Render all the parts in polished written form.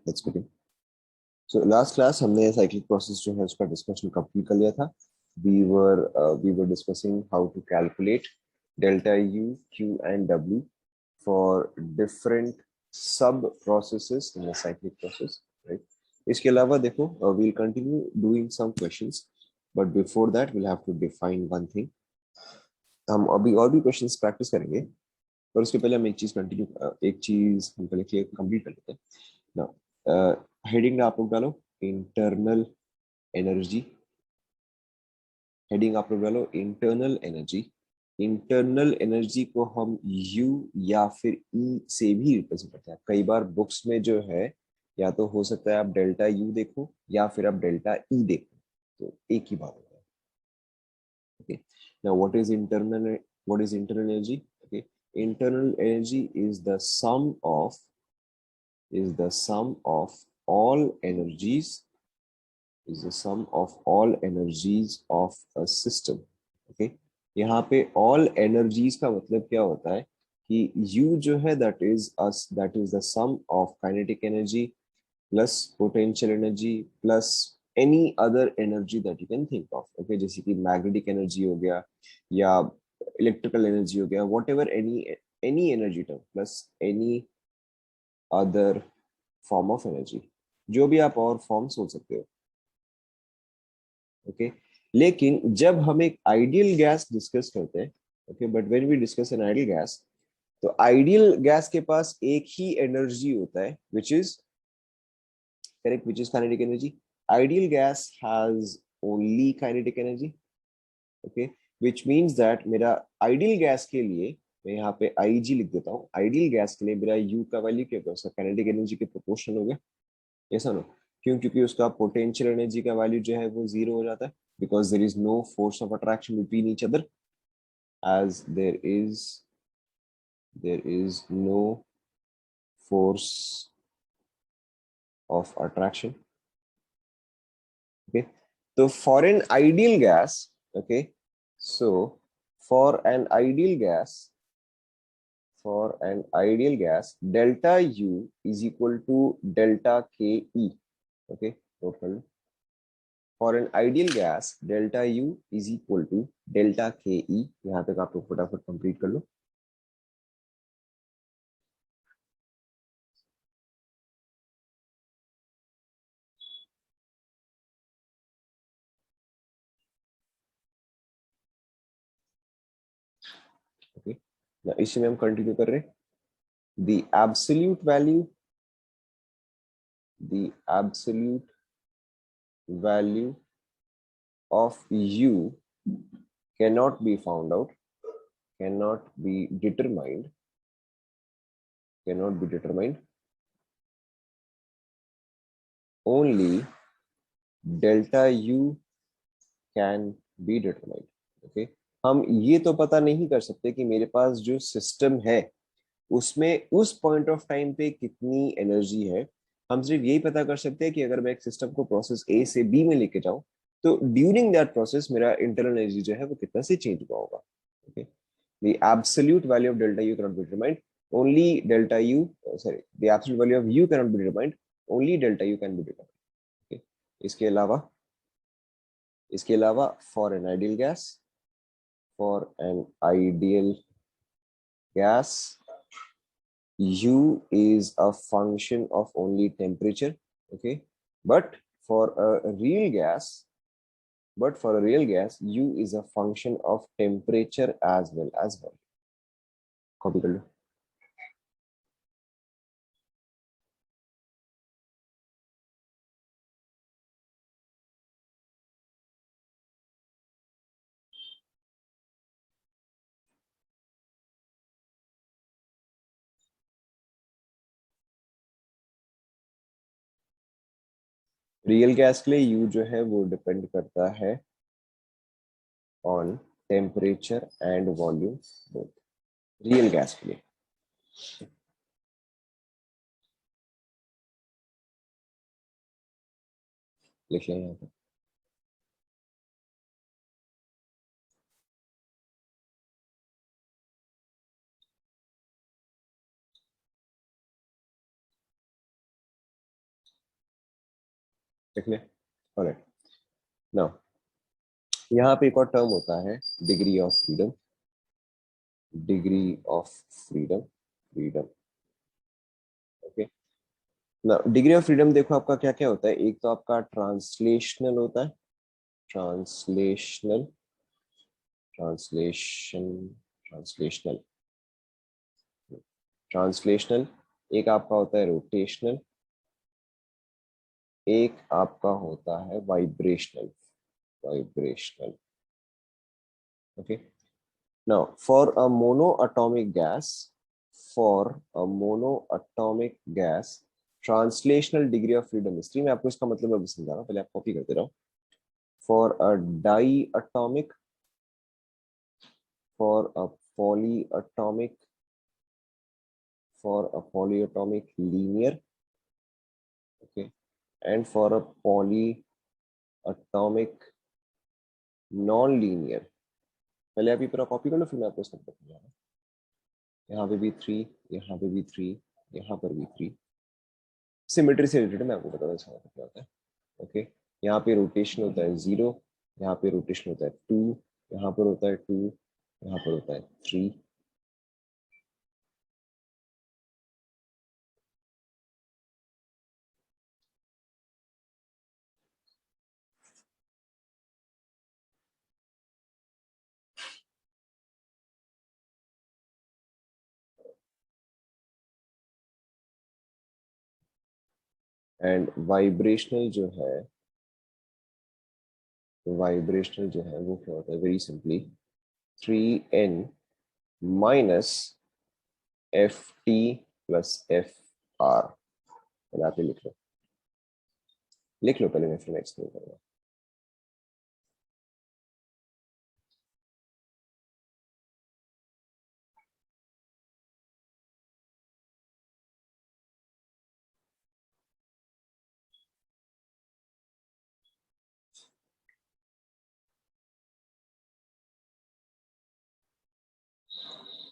Let's begin. So last class हमने cyclic process जो है उसका डिस्कशन कंप्लीट कर लिया था। We were discussing how to calculate delta U Q and W for different सब processes in the cyclic process, right. इसके अलावा देखो, we'll continue doing some questions, but before that we'll have to define one thing. हम अभी और भी questions practice करेंगे, पर उसके पहले हम एक चीज हम पहले क्लियर कंप्लीट कर लेते हैं ना। हेडिंग आप लोग डालो इंटरनल एनर्जी। हेडिंग आप लोग डालो इंटरनल एनर्जी। इंटरनल एनर्जी को हम यू या फिर ई से भी रिप्रेजेंट करते हैं। कई बार बुक्स में जो है, या तो हो सकता है आप डेल्टा यू देखो या फिर आप डेल्टा ई देखो, तो एक ही बात होता है। Okay. Now, what is internal energy? Okay. Internal energy is the sum of all energies is the sum of all energies of a system. Okay. यहाँ पे all energies का मतलब क्या होता है कि U जो है that is the sum of kinetic energy plus potential energy plus any other energy that you can think of. Okay, जैसे कि magnetic energy हो गया या electrical energy हो गया, whatever any energy term plus any other form of energy, जो भी आप और फॉर्म सोच सकते हो। ओके, लेकिन जब हम एक आइडियल गैस डिस्कस करते हैं, okay, but when we discuss an ideal gas, तो आइडियल गैस के पास एक ही एनर्जी होता है which is correct, which is kinetic energy. Ideal gas has only kinetic energy. Okay, which means that मेरा ideal gas के लिए मैं यहाँ पे Ig लिख देता हूँ। Ideal gas के लिए मेरा U का वैल्यू क्या होगा, उसका kinetic energy के प्रोपोर्शनल हो गया, ऐसा ना? क्यों? क्योंकि उसका पोटेंशियल एनर्जी का वैल्यू जो है वो जीरो हो जाता है, because there is no force of attraction between each other, as there is no force of attraction. Okay, so for an ideal gas, okay, so for an ideal gas delta U is equal to delta Ke. Okay, total. For an ideal gas delta U is equal to delta Ke. यहाँ तक आप लोग फटाफट complete कर लो। Okay, इसी में हम continue कर रहे हैं। the absolute value the absolute value of U cannot be found out, cannot be determined only delta U can be determined. Okay, हम ये तो पता नहीं कर सकते कि मेरे पास जो सिस्टम है उसमें उस पॉइंट ऑफ टाइम पे कितनी एनर्जी है। हम सिर्फ यही पता कर सकते हैं कि अगर मैं एक सिस्टम को प्रोसेस ए से बी में लेके जाऊं, तो ड्यूरिंग दैट प्रोसेस मेरा इंटरनल एनर्जी जो है वो कितना से चेंज हुआ होगा। Okay, the absolute value of delta U cannot be determined, only delta U, the absolute value of U cannot be determined, only delta U can be determined. Okay, इसके अलावा for an ideal gas U is a function of only temperature. Okay, but for a real gas U is a function of temperature as well. Copy कर लो। Real gas के लिए you जो है वो depend करता है on temperature and volume both, real gas के लिए। लिख लें यहाँ पे। देख ले। ऑलराइट, नाउ यहाँ पे एक और टर्म होता है degree of freedom. Degree of freedom, freedom, okay. ना डिग्री ऑफ फ्रीडम देखो आपका क्या क्या होता है। एक तो आपका ट्रांसलेशनल होता है, ट्रांसलेशनल, ट्रांसलेशन, ट्रांसलेशनल, ट्रांसलेशनल। एक आपका होता है रोटेशनल, एक आपका होता है vibrational, vibrational, okay. Now for a monoatomic gas, for a monoatomic gas translational degree of freedom is 3। मैं आपको इसका मतलब अभी समझा रहा हूँ, पहले आप कॉपी करते रहो। For a diatomic, for a polyatomic, for a polyatomic linear, okay, and for a polyatomic non-linear। पहले आप ये पूरा कॉपी कर लो, फिर मैं आपको इसका बताऊंगा। यहाँ पे भी 3, यहाँ पे भी 3, यहाँ पर भी 3। सिमेट्री से रिलेटेड मैं आपको बताता हूँ इसका मतलब क्या होता है, ओके। यहाँ पे रोटेशन होता है 0, यहाँ पे रोटेशन होता है 2, यहाँ पर होता है 2, यहाँ पर होता है 3। एंड वाइब्रेशनल जो है, वाइब्रेशनल जो है वो क्या होता है, very simply 3n minus F T plus F are. पहले आप ये लिख लो, लिख लो पहले, मैं फिर एक्सप्लेन करूंगा।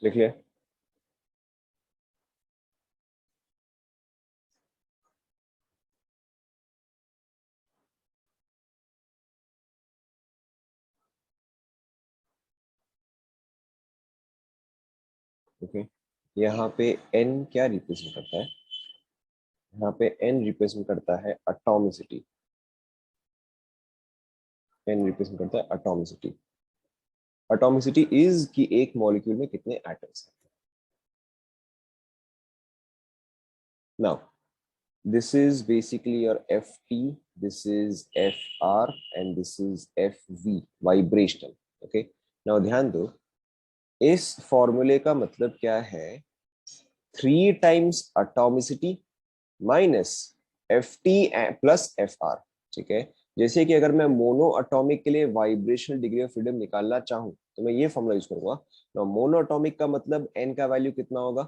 लिख लिया, ओके। यहाँ पे n क्या रिप्रेजेंट करता है, यहाँ पे n रिप्रेजेंट करता है एटॉमिसिटी, n रिप्रेजेंट करता है एटॉमिसिटी। एटॉमिसिटी इज कि एक मॉलिक्यूल में कितने एटम्स हैं। Now this is basically your ft, this is fr, and this is fv, vibrational, okay। now ध्यान दो, इस फॉर्मूले का मतलब क्या है, 3 times atomicity minus F T plus F are, ठीक है। जैसे कि अगर मैं मोनो अटोमिक के लिए वाइब्रेशनल डिग्री ऑफ फ्रीडम निकालना चाहूं तो मैं ये फॉर्मूला यूज करूंगा। ना मोनो अटोमिक का मतलब एन का वैल्यू कितना होगा,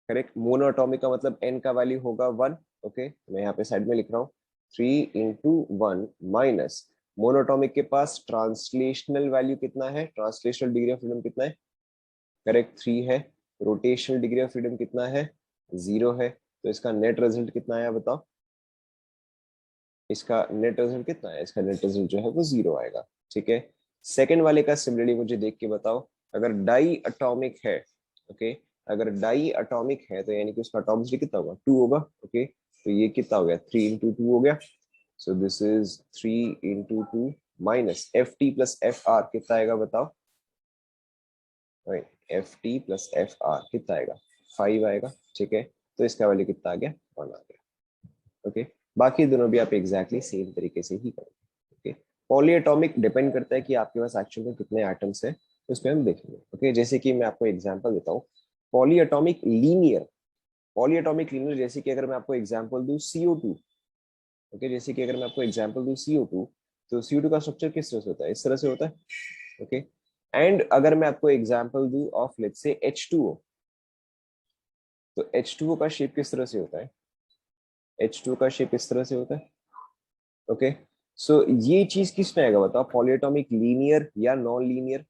करेक्ट। मोनो अटोमिक का मतलब एन का वैल्यू होगा 1, ओके। मैं यहाँ पे साइड में लिख रहा हूँ 3 × 1 माइनस मोनोटॉमिक के पास ट्रांसलेशनल वैल्यू कितना है, ट्रांसलेशनल डिग्री ऑफ फ्रीडम कितना है, करेक्ट 3 है। रोटेशनल डिग्री ऑफ फ्रीडम कितना है, 0 है। तो इसका नेट रिजल्ट कितना आया बताओ, इसका नेट रिजल्ट कितना है, इसका नेट रिजल्ट जो है वो 0 आएगा, ठीक है। सेकेंड वाले का सिमिलरली मुझे देख के बताओ, अगर डाई अटोमिक है, ओके, अगर डाई अटोमिक है तो यानी कि उसका अटोमिसिटी कितना होगा, 2 होगा, ओके। तो ये कितना हो गया, 3 × 2 हो गया। So this is 3 × 2 minus F T plus F are कितना आएगा बताओ, F T plus F are कितना आएगा, 5 आएगा, ठीक है। तो इसका वैल्यू कितना आ गया, 1 आ गया, ओके। बाकी दोनों भी आप एग्जैक्टली सेम तरीके से ही करेंगे, ओके। पॉलीएटॉमिक डिपेंड करता है कि आपके पास एक्चुअल में कितने एटम्स हैं, उस पर हम देखेंगे, ओके। जैसे कि मैं आपको एग्जांपल देता हूँ, पॉलीएटॉमिक लीनियर, पॉलीएटॉमिक लीनियर जैसे कि अगर मैं आपको एग्जांपल दूं CO2, ओके, जैसे कि अगर मैं आपको एग्जांपल दूं CO2, तो CO2 का स्ट्रक्चर किस तरह से होता है, इस तरह से होता है, ओके। एंड अगर मैं आपको एग्जांपल दूं ऑफ लेट्स से H2O, तो H2O का शेप किस तरह से होता है, H2O का शेप इस तरह से होता है, ओके। सो ये चीज किस में आएगा बताओ, पॉलीएटॉमिक लीनियर या नॉन लीनियर।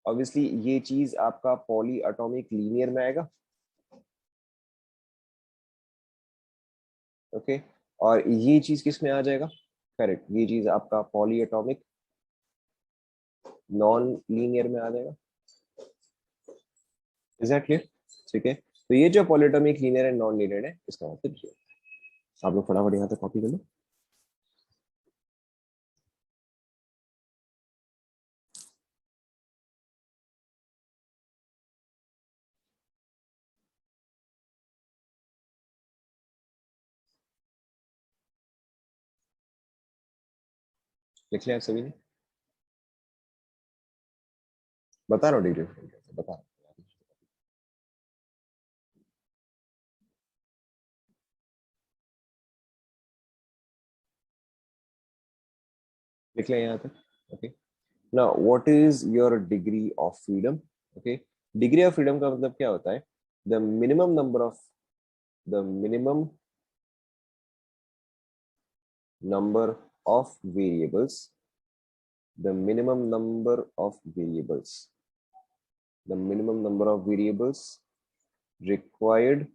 ऑब्वियसली ये चीज आपका पॉली एटॉमिक लीनियर में आएगा, ओके, और ये चीज किस में आ जाएगा? करेक्ट, ये चीज आपका पॉली एटॉमिक नॉन लीनियर में आ जाएगा। Is that clear? ठीक है, तो ये जो polyatomic linear and non linear है, इसका मतलब ये। आप लोग फटाफट यहाँ तक कॉपी कर लो। लिख लिया आप सभी ने? बता रहा हूँ डिग्री, बता रहा हूँ। लिख लिया यहाँ तक? Okay, now what is your degree of freedom? Okay, degree of freedom का मतलब क्या होता है? The minimum number of the minimum number of variables, the minimum number of variables, the minimum number of variables required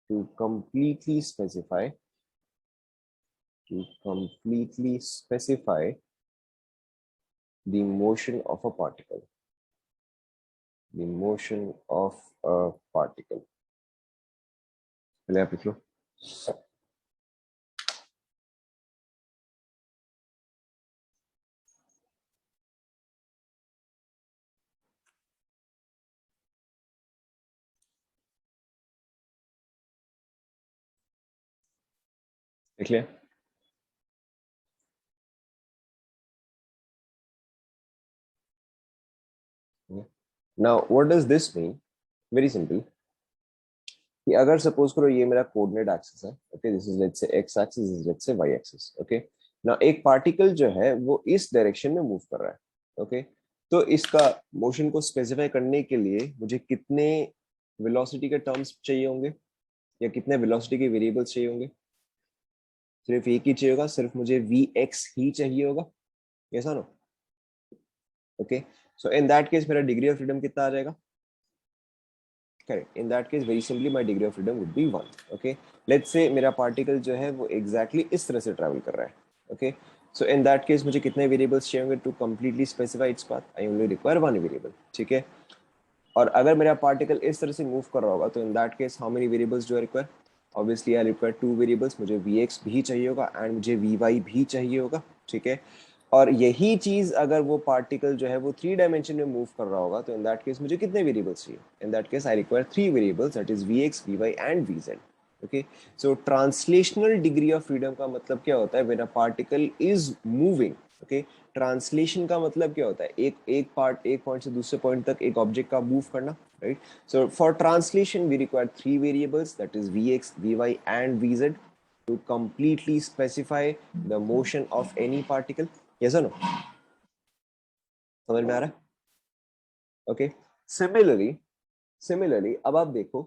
to completely specify the motion of a particle, the motion of a particle. पहले आप लिख लो। लिख लिया? Now, what does this mean? Very simple. कि अगर suppose करो ये मेरा कोऑर्डिनेट एक्सिस है, okay, this is let's say X axis, this is let's say Y axis, okay. Now एक पार्टिकल जो है वो इस डायरेक्शन में मूव कर रहा है, ओके। तो इसका मोशन को स्पेसिफाई करने के लिए मुझे कितने वेलोसिटी के टर्म्स चाहिए होंगे, या कितने वेलोसिटी के वेरिएबल्स चाहिए होंगे? सिर्फ एक ही चाहिए होगा, सिर्फ मुझे वी एक्स ही चाहिए होगा, ऐसा ना? Okay, so in that case मेरा डिग्री ऑफ फ्रीडम कितना आ जाएगा? Correct, in that case very simply my degree of freedom would be 1। Okay, let's say मेरा पार्टिकल जो है वो एग्जैक्टली इस तरह से ट्रैवल कर रहा है, okay. So in that case मुझे कितने वेरिएबल्स चाहिए होंगे to completely specify its path? I only require one variable, ठीक है। और अगर मेरा पार्टिकल इस तरह से मूव कर रहा होगा तो in that case how many variables do I require? Obviously I require two variables, मुझे वी एक्स भी चाहिए होगा एंड मुझे वी वाई भी चाहिए होगा, ठीक है। और यही चीज अगर वो पार्टिकल जो है वो थ्री डायमेंशन में मूव कर रहा होगा तो इन दैट केस मुझे कितने वेरिएबल्स चाहिए? In that case I require three variables, that is V X, V Y and V Z, okay. So translational degree of freedom का मतलब क्या होता है? When a particle is moving, okay. Translation का मतलब क्या होता है? एक पॉइंट से दूसरे पॉइंट तक एक ऑब्जेक्ट का मूव करना, right. So for translation we require three variables, that is V X, V Y and V Z to completely specify the motion of any particle. Yes or no? समझ में आ रहा है? Okay, similarly अब आप देखो,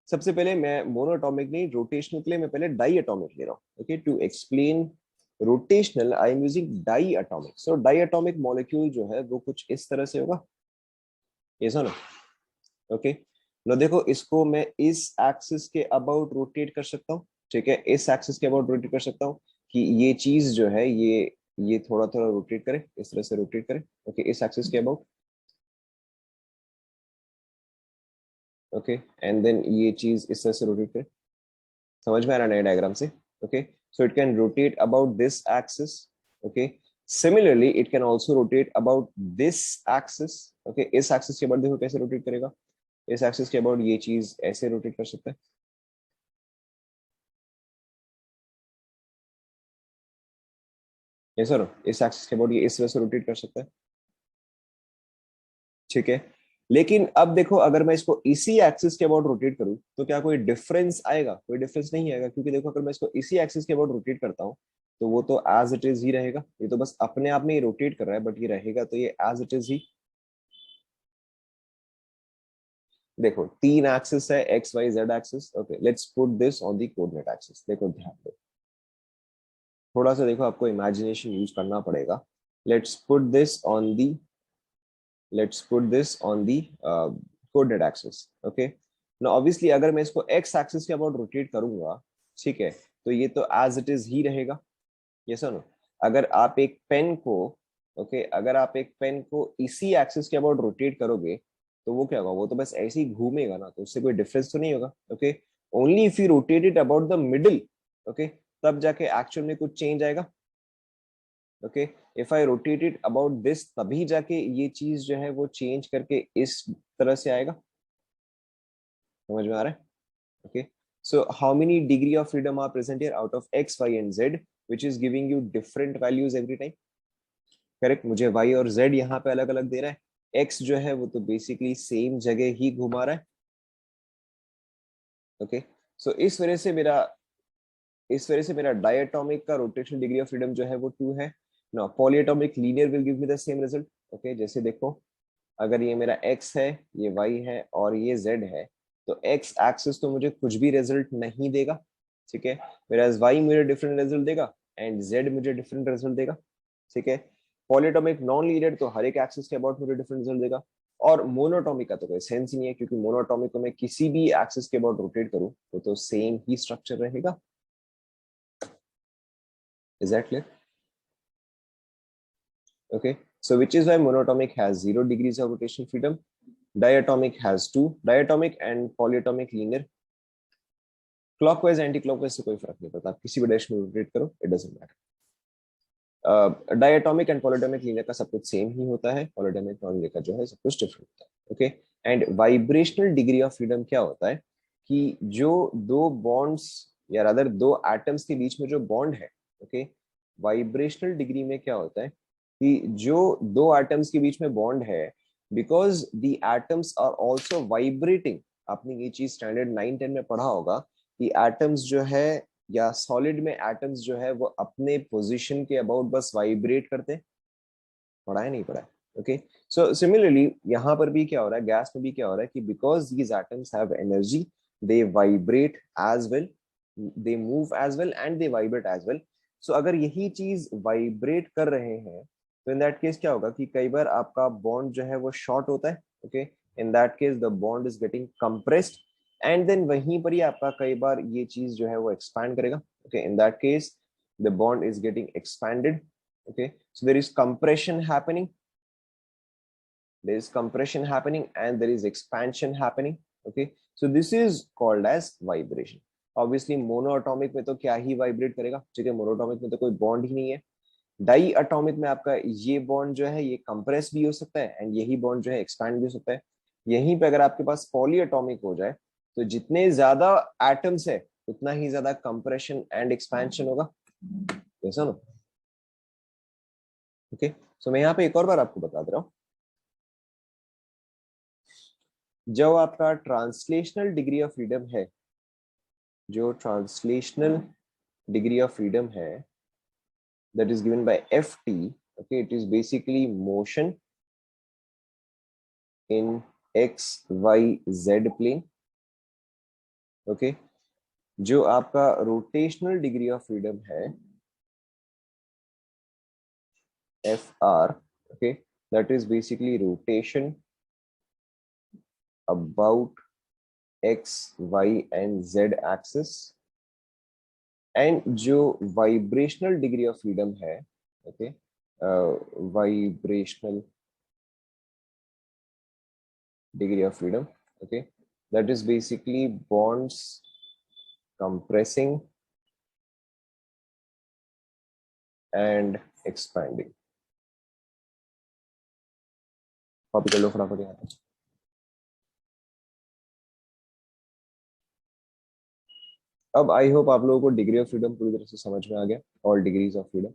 सबसे पहले मैं मोनोटॉमिक नहीं, रोटेशनल के लिए मैं पहले डाई एटॉमिक ले रहा हूँ, okay. To explain rotational I am using diatomic. So diatomic molecule जो है वो कुछ इस तरह से होगा, ऐसा ना? ओके, लो देखो, इसको मैं इस एक्सिस के अबाउट रोटेट कर सकता हूँ, ठीक है, इस एक्सिस के अबाउट रोटेट कर सकता हूँ कि ये चीज जो है ये थोड़ा थोड़ा रोटेट करे, इस तरह से रोटेट करे, ओके, इस एक्सिस के अबाउट, ओके। एंड देन ये चीज इस तरह से रोटेट करे, समझ में आ रहा है नए डायग्राम से? Okay, so it can rotate about this axis, okay. Similarly it can also rotate about this axis, okay. इस एक्सिस के अबाउट देखो कैसे रोटेट करेगा, इस एक्सिस के अबाउट ये चीज ऐसे रोटेट कर सकता है, ये सर इस एक्सिस के अबाउट ये इस तरह से रोटेट कर सकता है, ठीक है। लेकिन अब देखो, अगर मैं इसको इसी एक्सिस के अबाउट रोटेट करूं तो क्या कोई डिफरेंस आएगा? कोई डिफरेंस नहीं आएगा, क्योंकि देखो अगर मैं इसको इसी एक्सिस के अबाउट रोटेट करता हूं तो वो तो एज इट इज ही रहेगा, ये तो बस अपने आप में ही रोटेट कर रहा है, बट ये रहेगा तो ये एज इट इज ही। देखो तीन एक्सिस है, X Y Z axis, okay, let's put this on the coordinate axis. देखो ध्यान दो, थोड़ा सा देखो, आपको इमेजिनेशन यूज करना पड़ेगा। Let's put this on the let's put this on the coordinate axis, okay। ना ऑब्वियसली अगर मैं इसको एक्स एक्सिस के अबाउट रोटेट करूंगा, ठीक है, तो ये तो एज इट इज ही रहेगा, ये सुनो। अगर आप एक पेन को, ओके, अगर आप एक पेन को इसी एक्सिस के अबाउट रोटेट करोगे तो वो क्या होगा, वो तो बस ऐसे ही घूमेगा ना, तो उससे कोई डिफरेंस तो नहीं होगा, okay. Only if you rotate it about the middle, okay, तब जाके एक्चुअल में कुछ चेंज आएगा, okay. If I rotate it about this, तभी जाके ये चीज जो है वो चेंज करके इस तरह से आएगा। समझ में आ रहा है? okay, so how many degree of freedom are present here out of x, y and z, which is giving you different values every time? Correct, मुझे y और z यहाँ पे अलग अलग दे रहा है, x जो है वो तो बेसिकली सेम जगह ही घुमा रहा है, ओके। सो इस वजह से मेरा डायटोमिक का रोटेशनल डिग्री ऑफ फ्रीडम जो है वो 2 है ना। Polyatomic linear will give me the same result, okay. जैसे देखो, अगर ये मेरा x है, ये y है और ये z है, तो x एक्सिस तो मुझे कुछ भी रिजल्ट नहीं देगा, ठीक है, मेरा y मुझे डिफरेंट रिजल्ट देगा एंड z मुझे डिफरेंट रिजल्ट देगा, ठीक है। पॉलीएटॉमिक नॉन लीनियर तो हर एक एक्सिस के अबाउट मुझे डिफरेंट रिजल्ट देगा, और मोनोटॉमिक का तो कोई सेंस ही नहीं है, क्योंकि मोनोटॉमिक को मैं किसी भी एक्सिस के अबाउट रोटेट करूं तो सेम ही स्ट्रक्चर रहेगा। Is that clear? Okay, so which is why monatomic has 0 degrees of rotation freedom, diatomic has 2, diatomic and polyatomic linear, clockwise anti-clockwise से कोई फर्क नहीं पड़ता, आप किसी भी डायरेक्शन में रोटेट करो, it doesn't matter. Diatomic and polyatomic linear का सब कुछ सेम ही होता है, पॉलीटोमिक नॉन लीनियर का जो है सब कुछ डिफरेंट होता है, okay. And vibrational degree of freedom क्या होता है कि जो दो बॉन्ड्स या अदर दो एटम्स के बीच में जो बॉन्ड है, ओके, वाइब्रेशनल डिग्री में क्या होता है कि जो दो एटम्स के बीच में बॉन्ड है, because the atoms are also vibrating, आपने ये चीज स्टैंडर्ड 9-10 में पढ़ा होगा कि एटम्स जो है या सॉलिड में एटम्स जो है वो अपने पोजीशन के अबाउट बस वाइब्रेट करते हैं, पढ़ा है नहीं पढ़ा है, ओके। सो सिमिलरली यहाँ पर भी क्या हो रहा है, गैस में भी क्या हो रहा है कि because these atoms have energy, they vibrate as well, they move as well and they vibrate as well. So अगर यही चीज वाइब्रेट कर रहे हैं तो इन दैट केस क्या होगा कि कई बार आपका बॉन्ड जो है वो शॉर्ट होता है, okay, in that case the bond is getting compressed and then वहीं पर ही आपका कई बार ये चीज जो है वो एक्सपैंड करेगा, okay, in that case the bond is getting expanded, okay, so there is compression happening, and there is expansion happening, okay, so this is called as vibration। obviously monoatomic में तो क्या ही वाइब्रेट करेगा, ठीक है, monoatomic में तो कोई bond ही नहीं है। डाई एटॉमिक में आपका ये बॉन्ड जो है ये कंप्रेस भी हो सकता है एंड यही बॉन्ड जो है एक्सपैंड भी हो सकता है। यहीं पे अगर आपके पास पॉलीएटॉमिक हो जाए तो जितने ज्यादा एटम्स है उतना ही ज्यादा कंप्रेशन एंड एक्सपेंशन होगा, ऐसा ना, ओके। सो मैं यहाँ पे एक और बार आपको बता दे रहा हूँ, जो आपका ट्रांसलेशनल डिग्री ऑफ फ्रीडम है, जो ट्रांसलेशनल डिग्री ऑफ फ्रीडम है, that is given by ft, okay, it is basically motion in x y z plane, okay। जो आपका रोटेशनल डिग्री ऑफ फ्रीडम है fr, okay, that is basically rotation about x y and z axis, and जो vibrational degree of freedom है, okay, vibrational degree of freedom, okay, that is basically bonds compressing and expanding. Copy कर लो फटाफट यहाँ पे। अब I hope आप लोगों को डिग्री ऑफ फ्रीडम पूरी तरह से समझ में आ गया, ऑल डिग्रीज ऑफ फ्रीडम।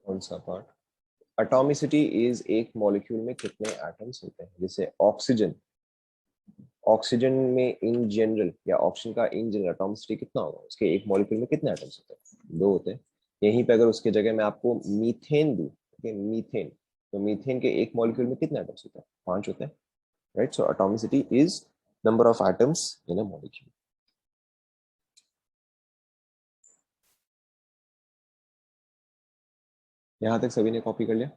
कौन सा पार्ट? एटॉमिसिटी इज एक मॉलिक्यूल में कितने एटम्स होते हैं, जैसे ऑक्सीजन, ऑक्सीजन में इन जनरल या ऑक्सीजन का इन जनरल एटॉमिसिटी कितना होगा, उसके एक मॉलिक्यूल में कितने एटम्स होते हैं, 2 होते हैं। यहीं पे अगर उसके जगह मैं आपको मीथेन दूं, मीथेन, तो मीथेन के एक मॉलिक्यूल में कितने एटम्स होते हैं? 5 होते हैं, right? So atomicity is number of atoms in a molecule. यहां तक सभी ने कॉपी कर लिया?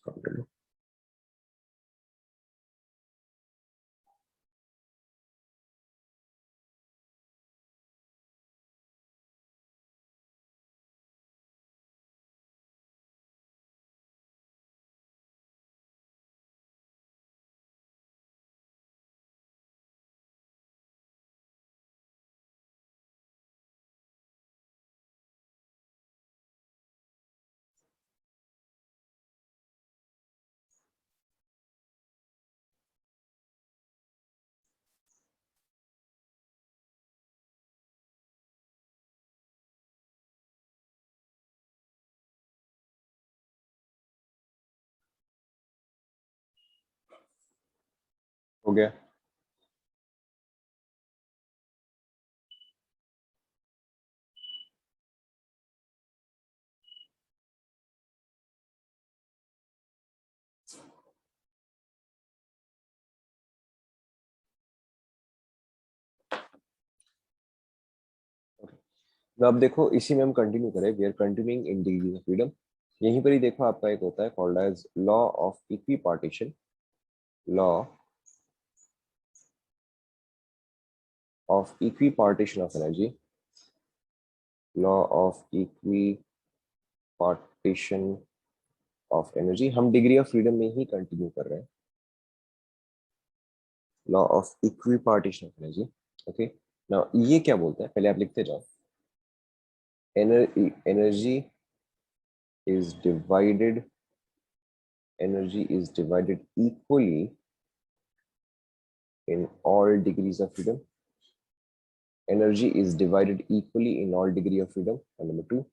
कॉपी कर लो. हो गया? तो अब देखो, इसी में हम कंटिन्यू करें. We are continuing in degrees of freedom. यहीं पर ही देखो, आपका एक होता है called as law of equipartition. Law of equipartition of energy. Law of equipartition of energy. हम डिग्री ऑफ फ्रीडम में ही कंटिन्यू कर रहे हैं. Law of equipartition of energy. Okay. Now ये क्या बोलता है, पहले आप लिखते जाओ. Energy is divided energy is divided equally in all degrees of freedom. Energy is divided equally in all degree of freedom. And number 2,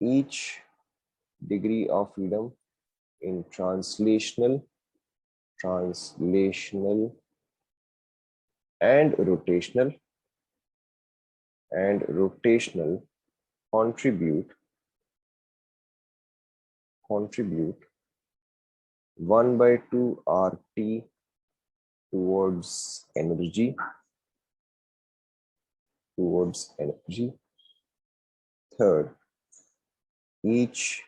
each degree of freedom in translational and rotational contribute 1/2 RT towards energy. Third, each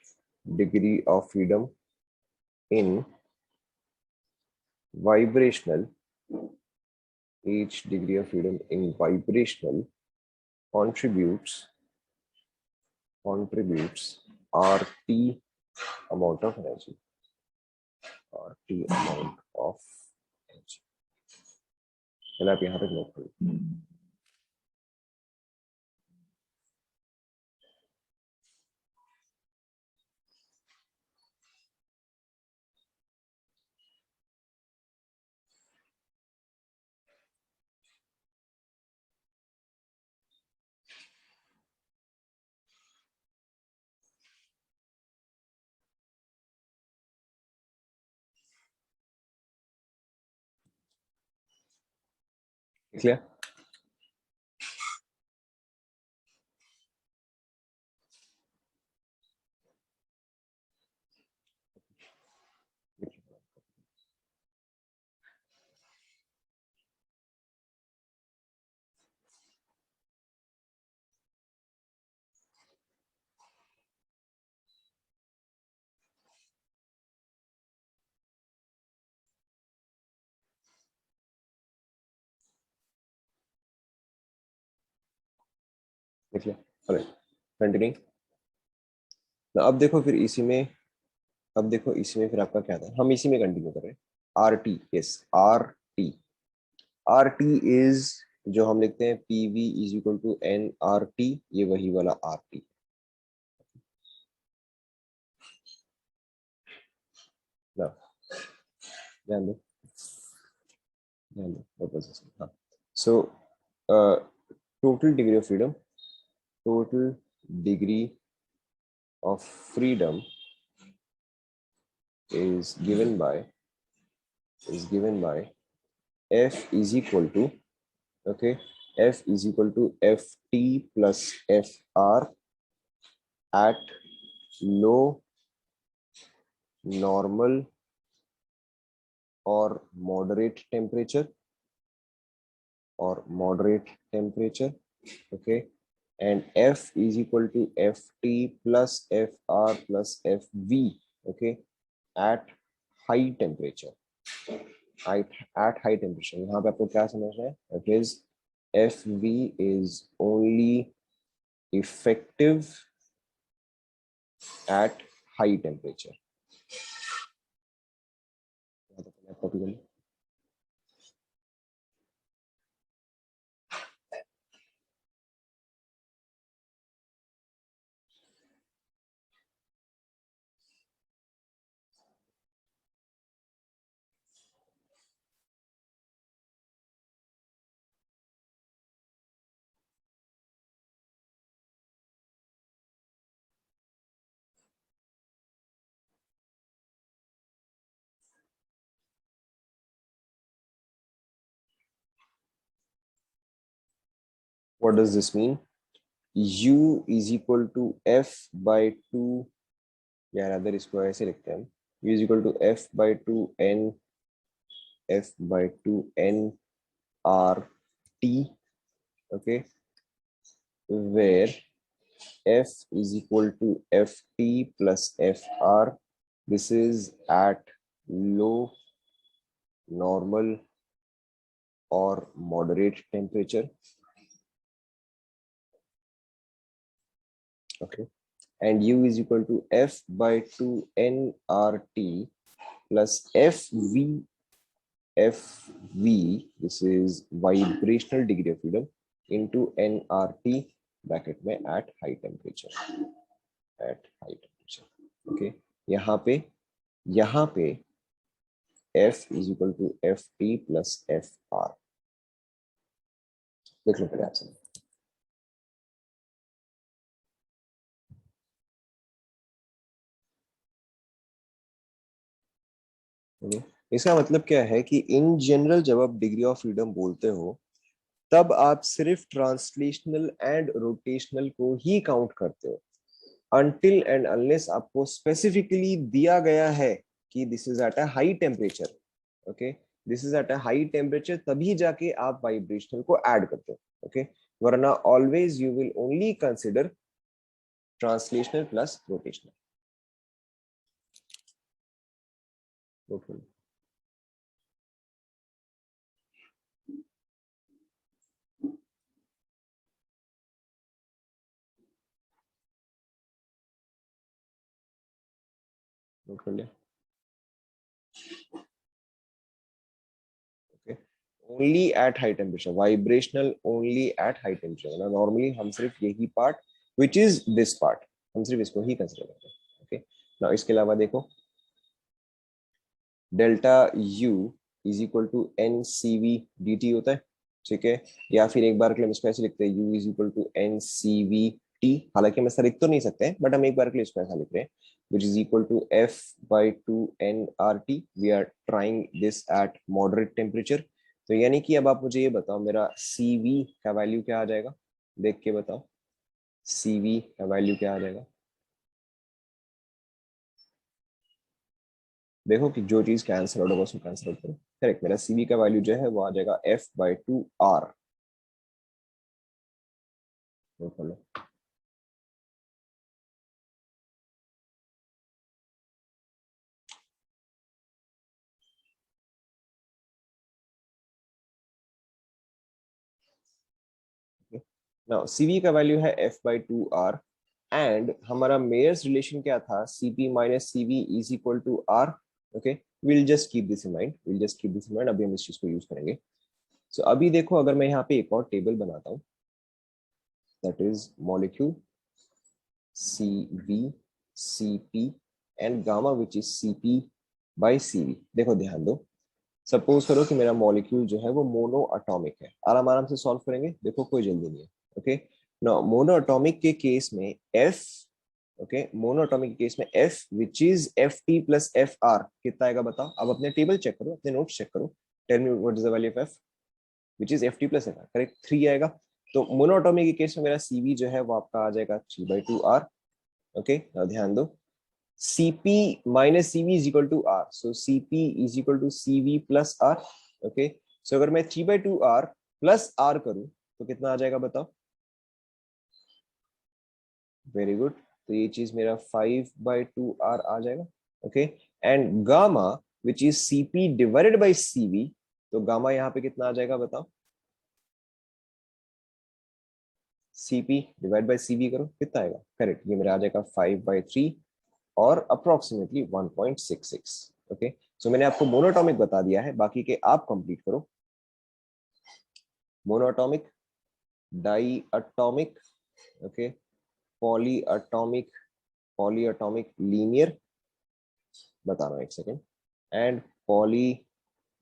degree of freedom in vibrational contributes RT amount of energy. चलो आप यहाँ तक note करो. लिख लिया? लिख लिया? Alright, continue. अब देखो फिर इसी में, फिर आपका क्या था, हम इसी में कंटिन्यू कर रहे हैं. R T. Yes, R T. R T is, जो हम लिखते हैं PV is equal to N R T, ये वही वाला आर टी. ध्यान दो. हाँ. So total degree of freedom, total degree of freedom is given by F is equal to, okay, F is equal to Ft plus Fr at low, normal or moderate temperature, okay, and F is equal to Ft plus Fr plus Fv, okay, at high temperature. At high temperature, यहाँ पे आपको क्या समझना है? It is Fv is only effective at high temperature. What does this mean? U is equal to F by 2, या rather इसको ऐसे लिखते हैं हम, U is equal to F by 2 N R T, okay, where F is equal to Ft plus Fr. This is at low, normal or moderate temperature, okay, and U is equal to F by 2 nRT plus FV. This is vibrational degree of freedom into nRT bracket में at high temperature, okay. यहाँ पे F is equal to Ft plus Fr. देख लो पहले आपसे, इसका मतलब क्या है कि इन जनरल जब आप डिग्री ऑफ फ्रीडम बोलते हो तब आप सिर्फ ट्रांसलेशनल एंड रोटेशनल को ही काउंट करते हो, अनटिल एंड अनलेस आपको स्पेसिफिकली दिया गया है कि this is at a high temperature, okay, this is at a high temperature, तभी जाके आप वाइब्रेशनल को ऐड करते हो, ओके, वरना always you will only consider translational plus rotational, okay. Only at high temperature, vibrational only at high temperature, मतलब normally हम सिर्फ यही part which is this part, हम सिर्फ इसको ही कंसिडर करते हैं, ओके। नाउ इसके अलावा देखो, delta U is equal to N C V D T होता है, ठीक है, या फिर एक बार के लिए हम इसको ऐसे लिखते हैं, U is equal to N C V T, हालांकि हम ऐसा लिख तो नहीं सकते बट हम एक बार के लिए इसको ऐसा लिख रहे हैं, which is equal to F by 2 nRT. We are trying this at moderate temperature. तो यानी कि अब आप मुझे ये बताओ, मेरा CV का वैल्यू क्या आ जाएगा, देख के बताओ, CV का वैल्यू क्या आ जाएगा। देखो कि जो चीज कैंसिल आउट होगा उसको कैंसिल आउट करो, करेक्ट, मेरा CV का वैल्यू जो है वो आ जाएगा F by 2 R। नाउ CV का वैल्यू है F by 2 R एंड हमारा मेयर्स रिलेशन क्या था, CP minus CV is equal to R, okay, will just keep this in mind, अभी हम इस चीज को यूज करेंगे। सो अभी देखो, अगर मैं यहाँ पे एक और टेबल बनाता हूँ, that is molecule CV CP and gamma which is CP by CV। देखो ध्यान दो, सपोज करो कि मेरा मॉलिक्यूल जो है वो मोनो अटोमिक है, आराम आराम से सॉल्व करेंगे, देखो कोई जल्दी नहीं है, ओके। नाउ मोनो अटोमिक के केस में F, ओके, मोनो अटोमिक के केस में F which is Ft plus Fr कितना आएगा बताओ, अब अपने टेबल चेक करो, अपने नोट्स चेक करो, tell me what is the value of F। Which is Ft plus F R, correct 3 आएगा। तो मोनोटॉमिक के केस में मेरा Cv जो है वो आपका आ जाएगा 3/2R। ओके, ध्यान दो, Cp minus Cv is equal to R, so Cp is equal to Cv plus R। Okay, so अगर मैं 3/2R प्लस R करूं तो कितना आ जाएगा बताओ? वेरी गुड, तो ये चीज मेरा 5/2R आ जाएगा। Okay, and gamma which is Cp divided by Cv, तो गामा यहाँ पे कितना आ जाएगा बताओ? Cp डिवाइड बाई Cv करो, कितना आएगा? करेक्ट, ये मेरा आ जाएगा 5/3 और अप्रोक्सीमेटली 1.66। ओके, सो मैंने आपको मोनोटॉमिक बता दिया है, बाकी के आप कंप्लीट करो। Monatomic, diatomic, okay, polyatomic, polyatomic linear, बताना एक second, and poly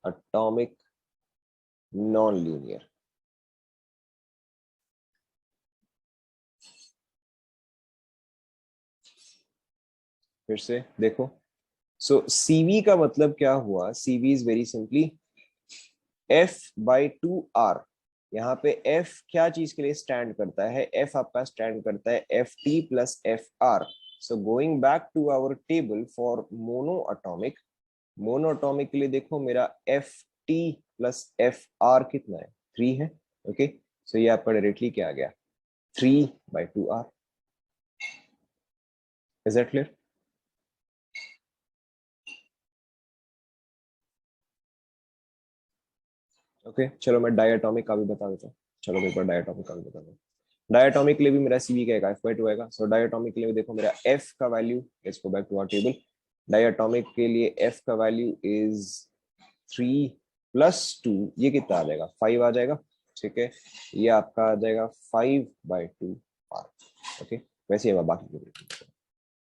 atomic non linear. फिर से देखो, सो Cv का मतलब क्या हुआ? Cv is very simply F/2R। यहाँ पे F क्या चीज के लिए स्टैंड करता है? F आपका स्टैंड करता है Ft plus Fr। So going back to our table for monoatomic, monoatomic के लिए देखो मेरा Ft प्लस Fr कितना है? 3 है। ओके, सो ये आपका डायरेक्टली क्या आ गया? 3/2R। Is that clear? Okay, चलो मैं डायटोमिक का भी बता देता हूँ। चलो एक बार डायटोमिक का भी बता दूँ। डायटोमिक के लिए भी मेरा Cv क्या आएगा? F/2 आएगा। सो डायटोमिक के लिए भी देखो मेरा F का value, let's go back to our table. Diatomic के लिए F का वैल्यू इज 3 + 2, ये कितना आ जाएगा? 5 आ जाएगा। ठीक है, ये आपका आ जाएगा 5/2R। ओके, वैसे ही बाकी के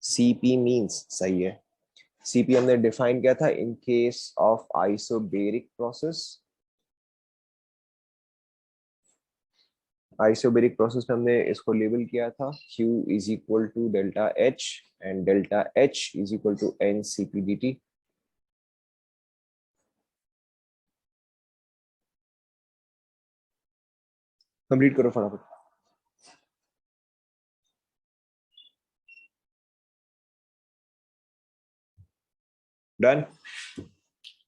Cp मींस सही है। Cp हमने डिफाइन किया था in case of isobaric process. Isobaric process में हमने इसको लेबल किया था Q is equal to delta H and delta H is equal to NCP/dt। Complete करो फटाफट। डन,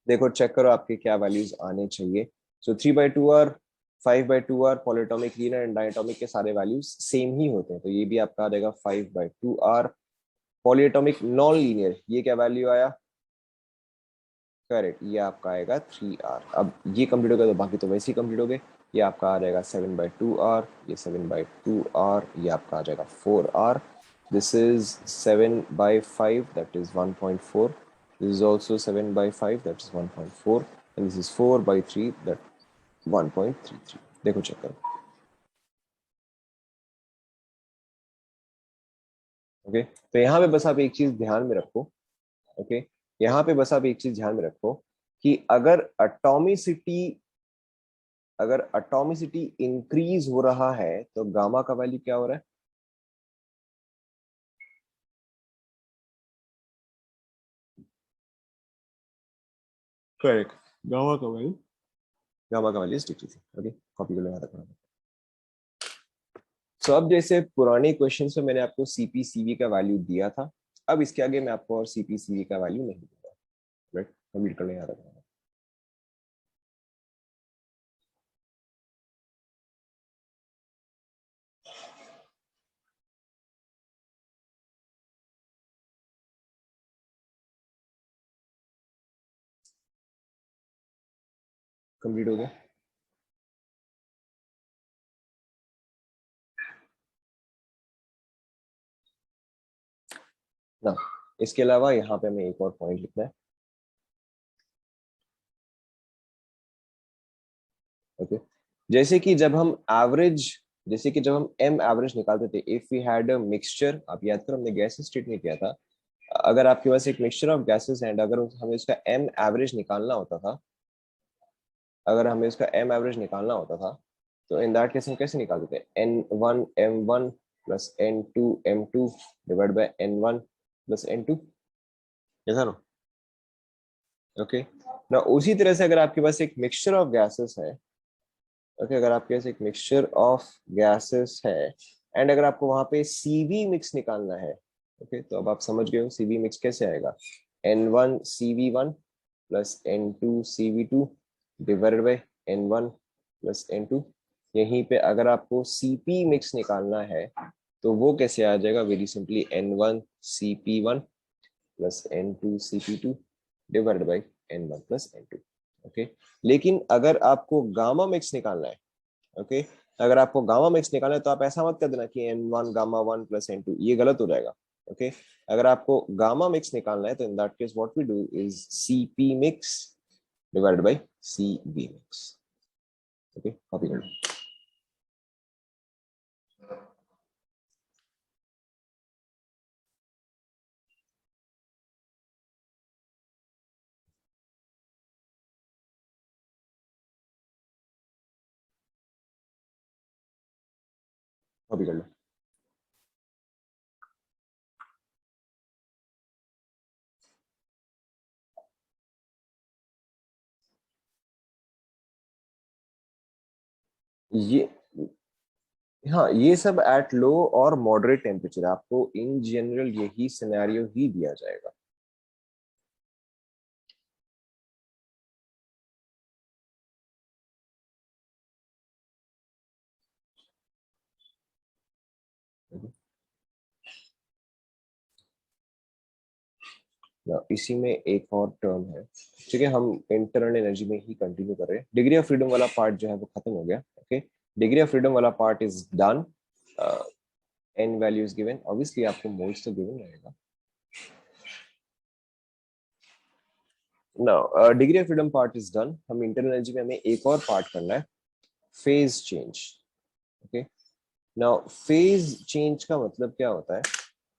देखो चेक करो आपके क्या वैल्यूज आने चाहिए। So 3/2R, 5/2R, polyatomic linear and diatomic के सारे वैल्यूज सेम ही होते हैं, तो ये भी आपका आ जाएगा 5/2R। पॉलीएटॉमिक नॉन लीनियर, ये क्या वैल्यू आया? करेक्ट, ये आपका आएगा 3R। अब ये कंप्लीट हो गया तो बाकी तो वैसे ही कंप्लीट हो गए। ये आपका आ जाएगा 7/2R, ये 7/2R, ये आपका आ जाएगा 4R। This is 7/5, that is 1.4। This is also 7/5, that is 1.4, and this is 4/3, that 1.33। देखो चेक करो। ओके, तो यहाँ पे बस आप एक चीज ध्यान में रखो। ओके, यहाँ पे बस आप एक चीज ध्यान में रखो कि अगर एटॉमिसिटी इंक्रीज हो रहा है तो गामा का वैल्यू क्या हो रहा है? करेक्ट, गामा का वैल्यू, गामा का वैल्यू डिक्रीजिंग। ओके, कॉपी कर लो, याद रखना। सो अब जैसे पुराने क्वेश्चन में मैंने आपको Cp Cv का वैल्यू दिया था, अब इसके आगे मैं आपको और Cp Cv का वैल्यू नहीं दूंगा। राइट, कंप्लीट कर लो, याद रखना। कंप्लीट हो गया ना? इसके अलावा यहाँ पे हमें एक और पॉइंट लिखना है। ओके, जैसे कि जब हम एवरेज, जैसे कि जब हम एम एवरेज निकालते थे, if we had a mixture, आप याद करो हमने गैस स्टेट में किया था, अगर आपके पास एक मिक्सचर ऑफ गैसेस एंड अगर हमें उसका एम एवरेज निकालना होता था, अगर हमें इसका एम एवरेज निकालना होता था, तो इन दैट केस हम कैसे निकालते थे? N1 M1 plus N2 M2 divide by N1 plus N2, ऐसा ना? ओके, ना उसी तरह से अगर आपके पास एक मिक्सचर ऑफ गैसेस है, ओके, अगर आपके पास एक मिक्सचर ऑफ गैसेस है एंड अगर आपको वहां पे सीवी मिक्स निकालना है, ओके, तो अब आप समझ गए हो सीवी मिक्स कैसे आएगा। N1 CV1 plus N2 CV2 divided by N1 plus N2। यहीं पे अगर आपको CP मिक्स निकालना है तो वो कैसे आ जाएगा, very simply N1 CP1 plus N2 CP2 divided by N1 plus N2। Okay, लेकिन अगर आपको गामा मिक्स निकालना है, ओके, अगर आपको गामा मिक्स निकालना है तो आप ऐसा मत कर देना कि N1 Gamma 1 प्लस N2, ये गलत हो जाएगा। ओके, अगर आपको गामा मिक्स निकालना है तो in that case what we do is CP mix divided by CB mix. Okay, copy कर लो। कॉपी कर लो। ये, हाँ, ये सब एट लो और मॉडरेट टेम्परेचर, आपको इन जनरल यही सिनेरियो ही दिया जाएगा। इसी में एक और टर्म है, ठीक है, हम इंटरनल एनर्जी में ही कंटिन्यू कर रहे हैं। डिग्री ऑफ फ्रीडम वाला पार्ट जो है वो खत्म हो गया। ओके, डिग्री ऑफ फ्रीडम वाला part is done. N values given, obviously आपको मोल्स तो गिवन रहेगा। Now degree of freedom part is done. हम इंटरनल एनर्जी में हमें एक और पार्ट करना है, phase change. Okay, now phase change का मतलब क्या होता है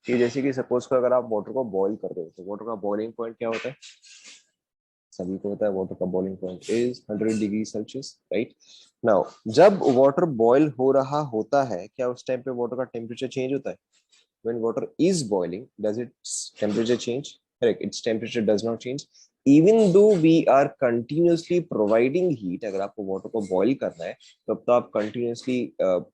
कि जैसे कि सपोज को अगर आप वाटर को बॉईल कर रहे हो तो वाटर का बॉइलिंग पॉइंट क्या होता है, सभी को पता है वाटर का boiling point is 100 degree Celsius, right. Now जब वाटर बॉईल हो रहा होता है, क्या उस टाइम पे वाटर का टेम्परेचर चेंज होता है? when water is boiling, does its temperature change? Correct, its temperature does not change even though we are continuously providing heat। अगर आपको वाटर को बॉईल करना है तब तो आप कंटिन्यूसली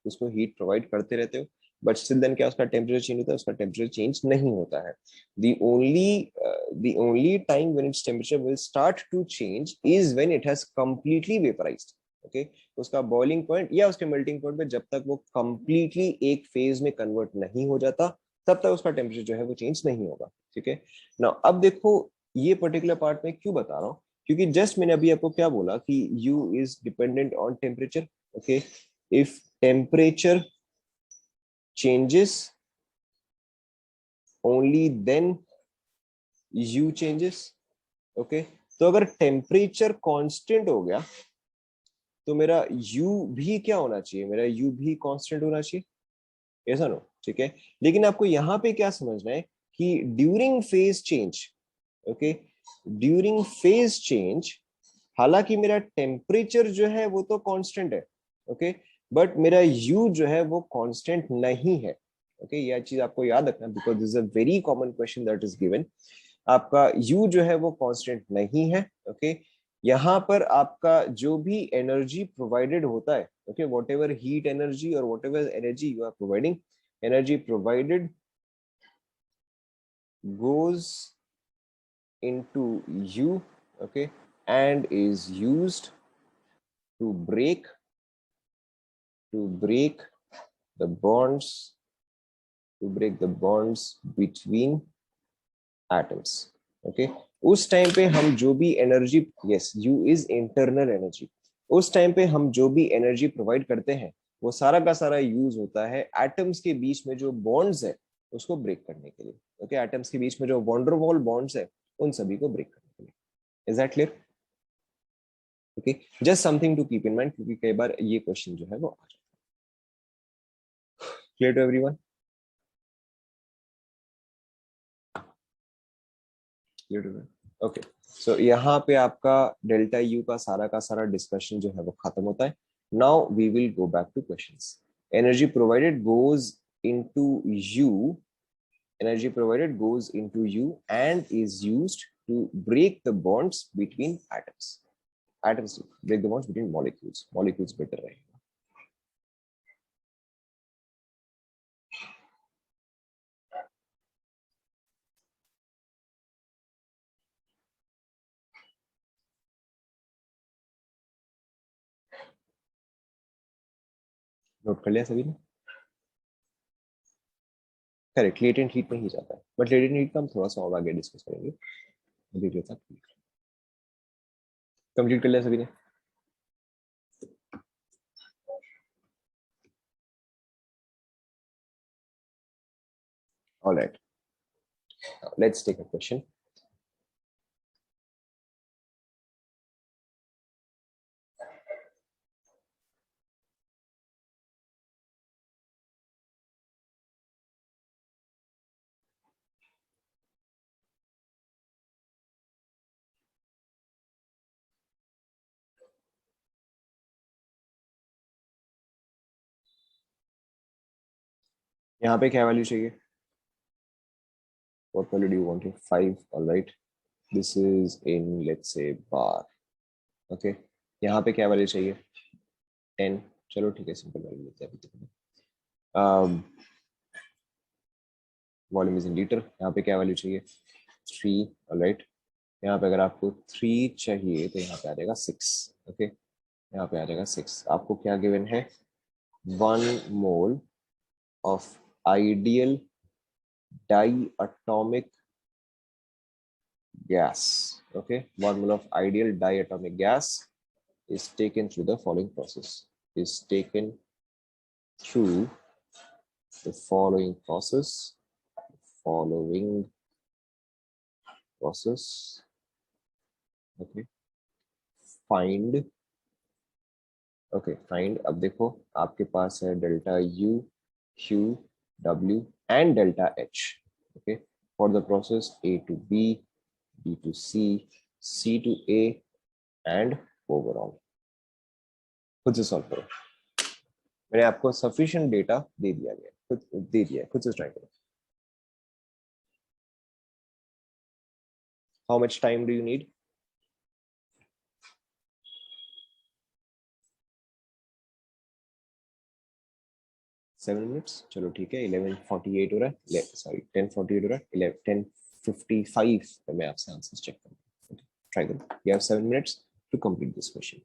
उसको हीट प्रोवाइड करते रहते हो, बट स्टिल देन क्या उसका टेम्परेचर चेंज होता है? उसका टेम्परेचर चेंज नहीं होता है। The only time when its temperature will start to change is when it has completely vaporized। Okay, उसका बॉइलिंग पॉइंट या उसके मेल्टिंग पॉइंट पे जब तक वो कंप्लीटली एक फेज में कन्वर्ट नहीं हो जाता तब तक उसका टेम्परेचर जो है वो चेंज नहीं होगा। ठीक है ना, अब देखो ये पर्टिकुलर पार्ट में क्यों बता रहा हूँ, क्योंकि जस्ट मैंने अभी आपको क्या बोला कि U is dependent on temperature. Okay, if temperature changes only then U changes. Okay, तो अगर टेम्परेचर कांस्टेंट हो गया तो मेरा U भी क्या होना चाहिए, मेरा U भी कांस्टेंट होना चाहिए, ऐसा नो। ठीक है, लेकिन आपको यहाँ पे क्या समझना है कि during phase change, okay, during phase change हालांकि मेरा टेम्परेचर जो है वो तो कांस्टेंट है, ओके, बट मेरा यू जो है वो कांस्टेंट नहीं है। ओके, यह चीज आपको याद रखना because this is a very common question that is given. आपका यू जो है वो कांस्टेंट नहीं है। ओके, यहाँ पर आपका जो भी एनर्जी प्रोवाइडेड होता है, okay, whatever heat energy और whatever energy you are providing, energy provided goes into U, okay, and is used to break the bonds to break the bonds between atoms। okay, उस time पे हम जो भी energy, yes, U is internal energy, उस time पे हम जो भी एनर्जी प्रोवाइड करते हैं वो सारा का सारा यूज होता है एटम्स के बीच में जो बॉन्ड्स है उसको ब्रेक करने के लिए। ओके, एटम्स के बीच में जो वॉन्डरवॉल बॉन्ड्स है उन सभी को ब्रेक करने के लिए। Is that clear? Okay, just something to keep in mind क्योंकि कई बार ये क्वेश्चन जो है वो आ जाता है। Clear to everyone? Clear to? Okay, so यहाँ पे आपका डेल्टा यू का सारा डिस्कशन जो है वो खत्म होता है। Now we will go back to questions. Energy provided goes into U, energy provided goes into U and is used to break the bonds between atoms। Atoms break the bonds between molecules, molecules better रहेगा। Note कर लिया सभी ने? Correct, latent heat में ही जाता है, but latent heat का हम थोड़ा सा और आगे डिस्कस करेंगे। देख लेता, कंप्लीट कर लिया सभी ने? All right, let's take a question. यहाँ पे क्या वैल्यू चाहिए? What value do you want? 5. All right. This is in, let's say, bar. Okay. यहाँ पे क्या वैल्यू चाहिए? 10. चलो ठीक है, सिंपल वैल्यू लेते हैं। Volume is in litre. यहाँ पे क्या वैल्यू चाहिए? 3. All right. यहाँ पे अगर आपको 3 चाहिए तो यहाँ पे आ जाएगा 6। ओके, यहाँ पे आ जाएगा 6। आपको क्या गिवन है? 1 mole of ideal diatomic gas. Okay, 1 mole of ideal diatomic gas is taken through the following process. Is taken through the following process. Following process. Okay. Find. Okay, find. अब देखो आपके पास है delta U, Q, W and delta H. Okay, for the process A to B, B to C, C to A and overall. खुद से solve करो। मैंने आपको sufficient data दे दिया गया, खुद दे दिया है, खुद से ट्राई करो। How much time do you need? 7 minutes. चलो ठीक है, 11:48 हो रहा है, सॉरी 10:48 हो रहा है, 10:55 पे मैं आपसे आंसर चेक करूंगा। ट्राई करो, you have 7 minutes to complete this question.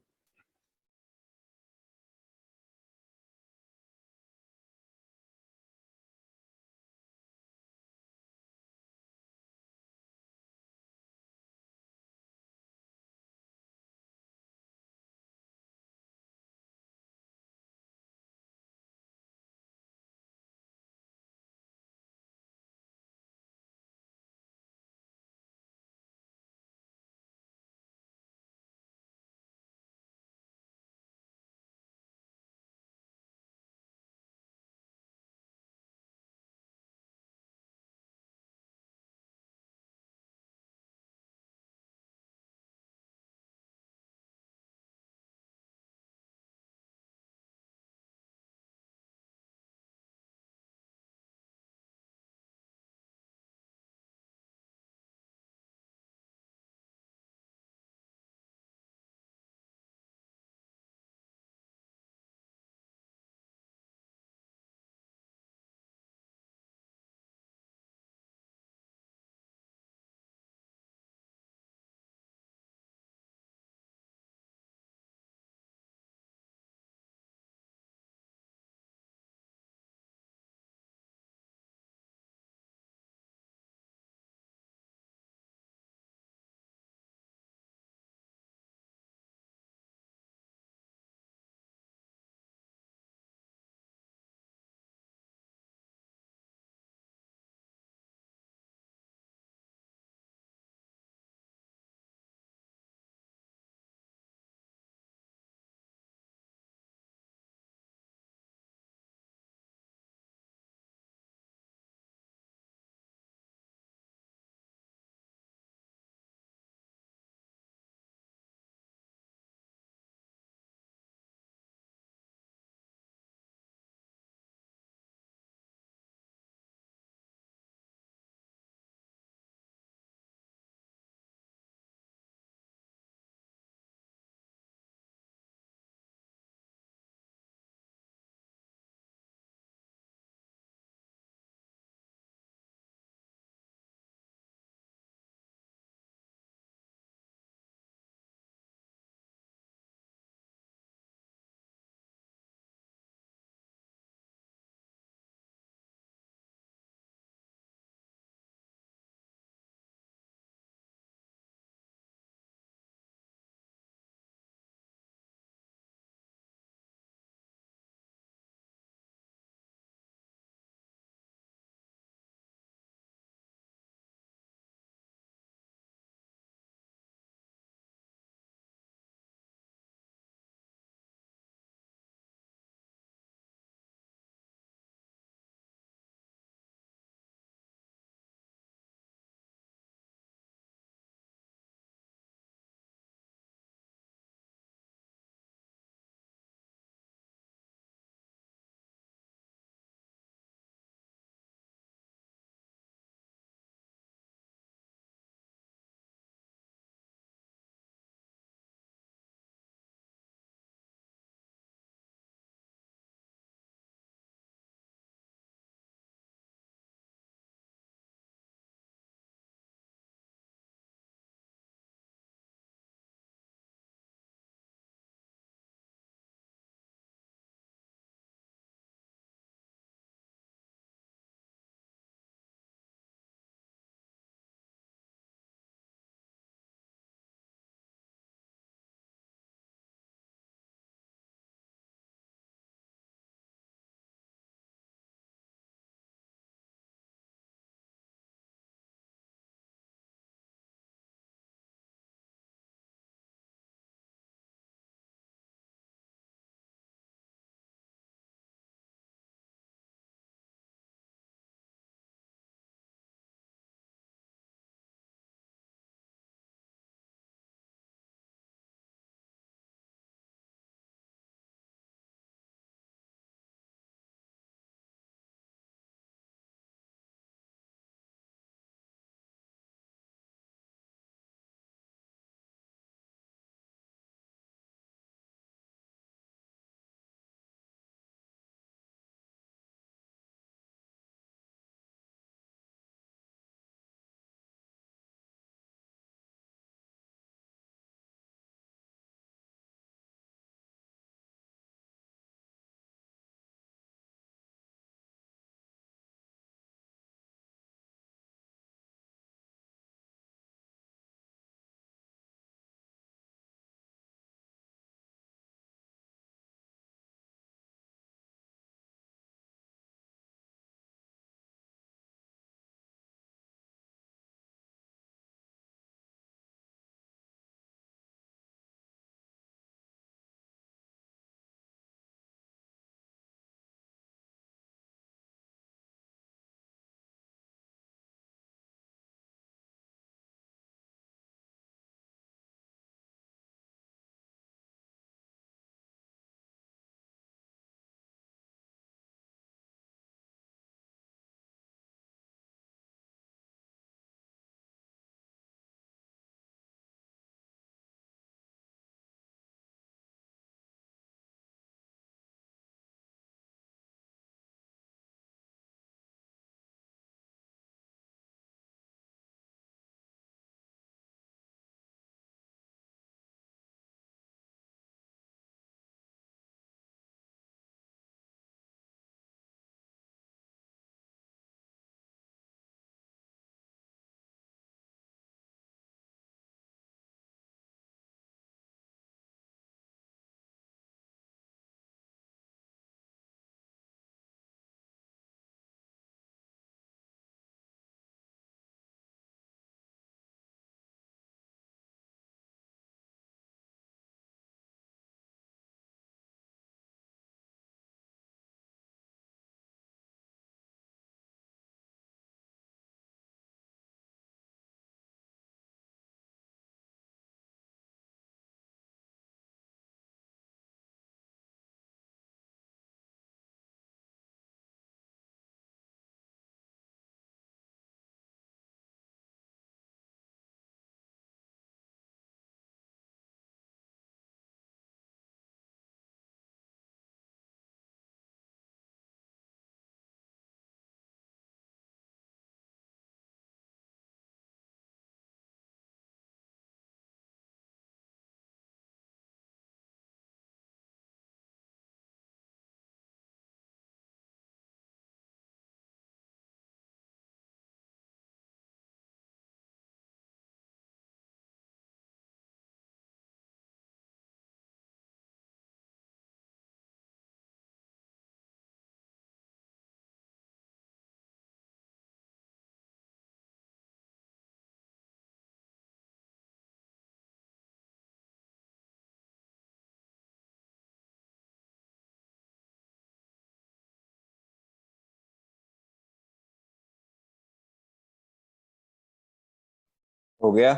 हो गया।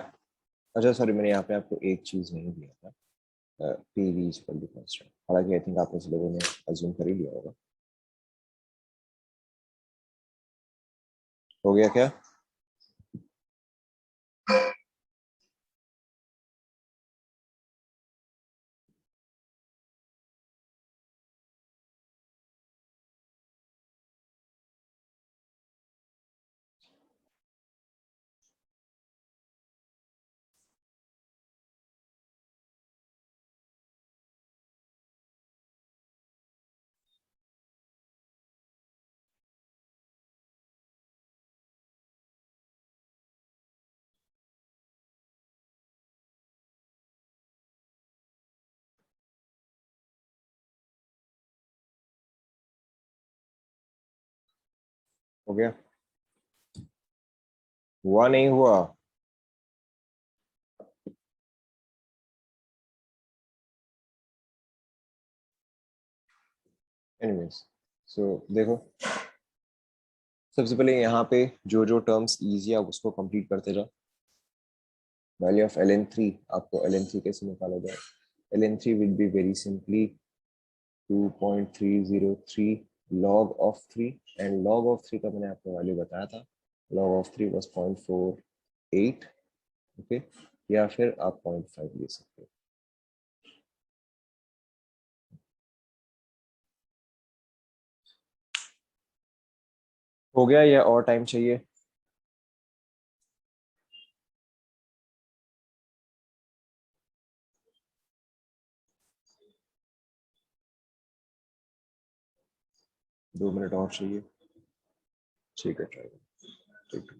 अच्छा सॉरी, मैंने यहाँ पे आपको एक चीज नहीं दिया था, पीवी इक्वल टू कांस्टेंट। हालांकि आई थिंक आप सब लोगों ने अज्यूम कर ही लिया होगा। हो गया क्या? हो गया? हुआ नहीं हुआ? एनीवेज, सो देखो, सबसे पहले यहाँ पे जो जो टर्म्स इजी है आप उसको कंप्लीट करते जाओ। वैल्यू ऑफ ln3, आपको ln3 कैसे निकाला जाए? ln3 will be very simply 2.303 log of 3, and log of 3 का मैंने आपको वैल्यू बताया था, log of 3 was 0.48, ओके, या फिर आप 0.5 ले सकते हो। हो गया या और टाइम चाहिए? दो मिनट और चाहिए? ठीक है, ट्राई। ठीक है।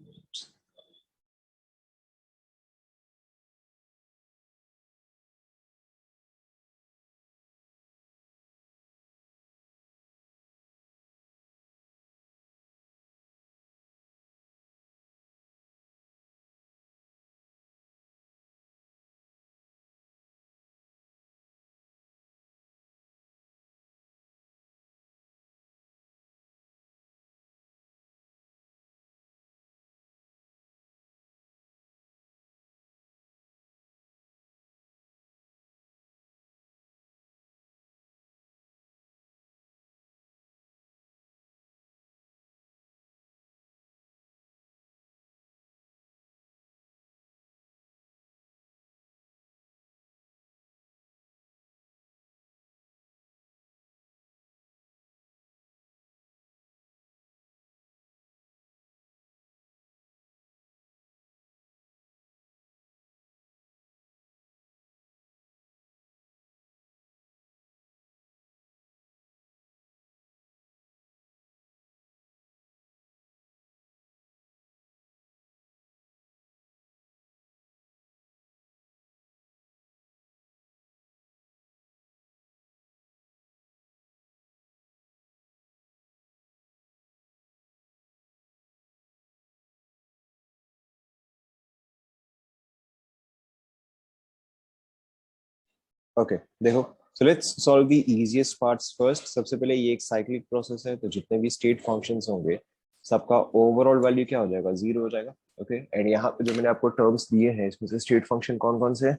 ओके, देखो, so let's solve the easiest parts first. सबसे पहले ये एक साइक्लिक प्रोसेस है, तो जितने भी स्टेट फंक्शंस होंगे सबका ओवरऑल वैल्यू क्या हो जाएगा? जीरो हो जाएगा। ओके, एंड यहाँ पे जो मैंने आपको टर्म्स दिए हैं इसमें से स्टेट फंक्शन कौन कौन से हैं?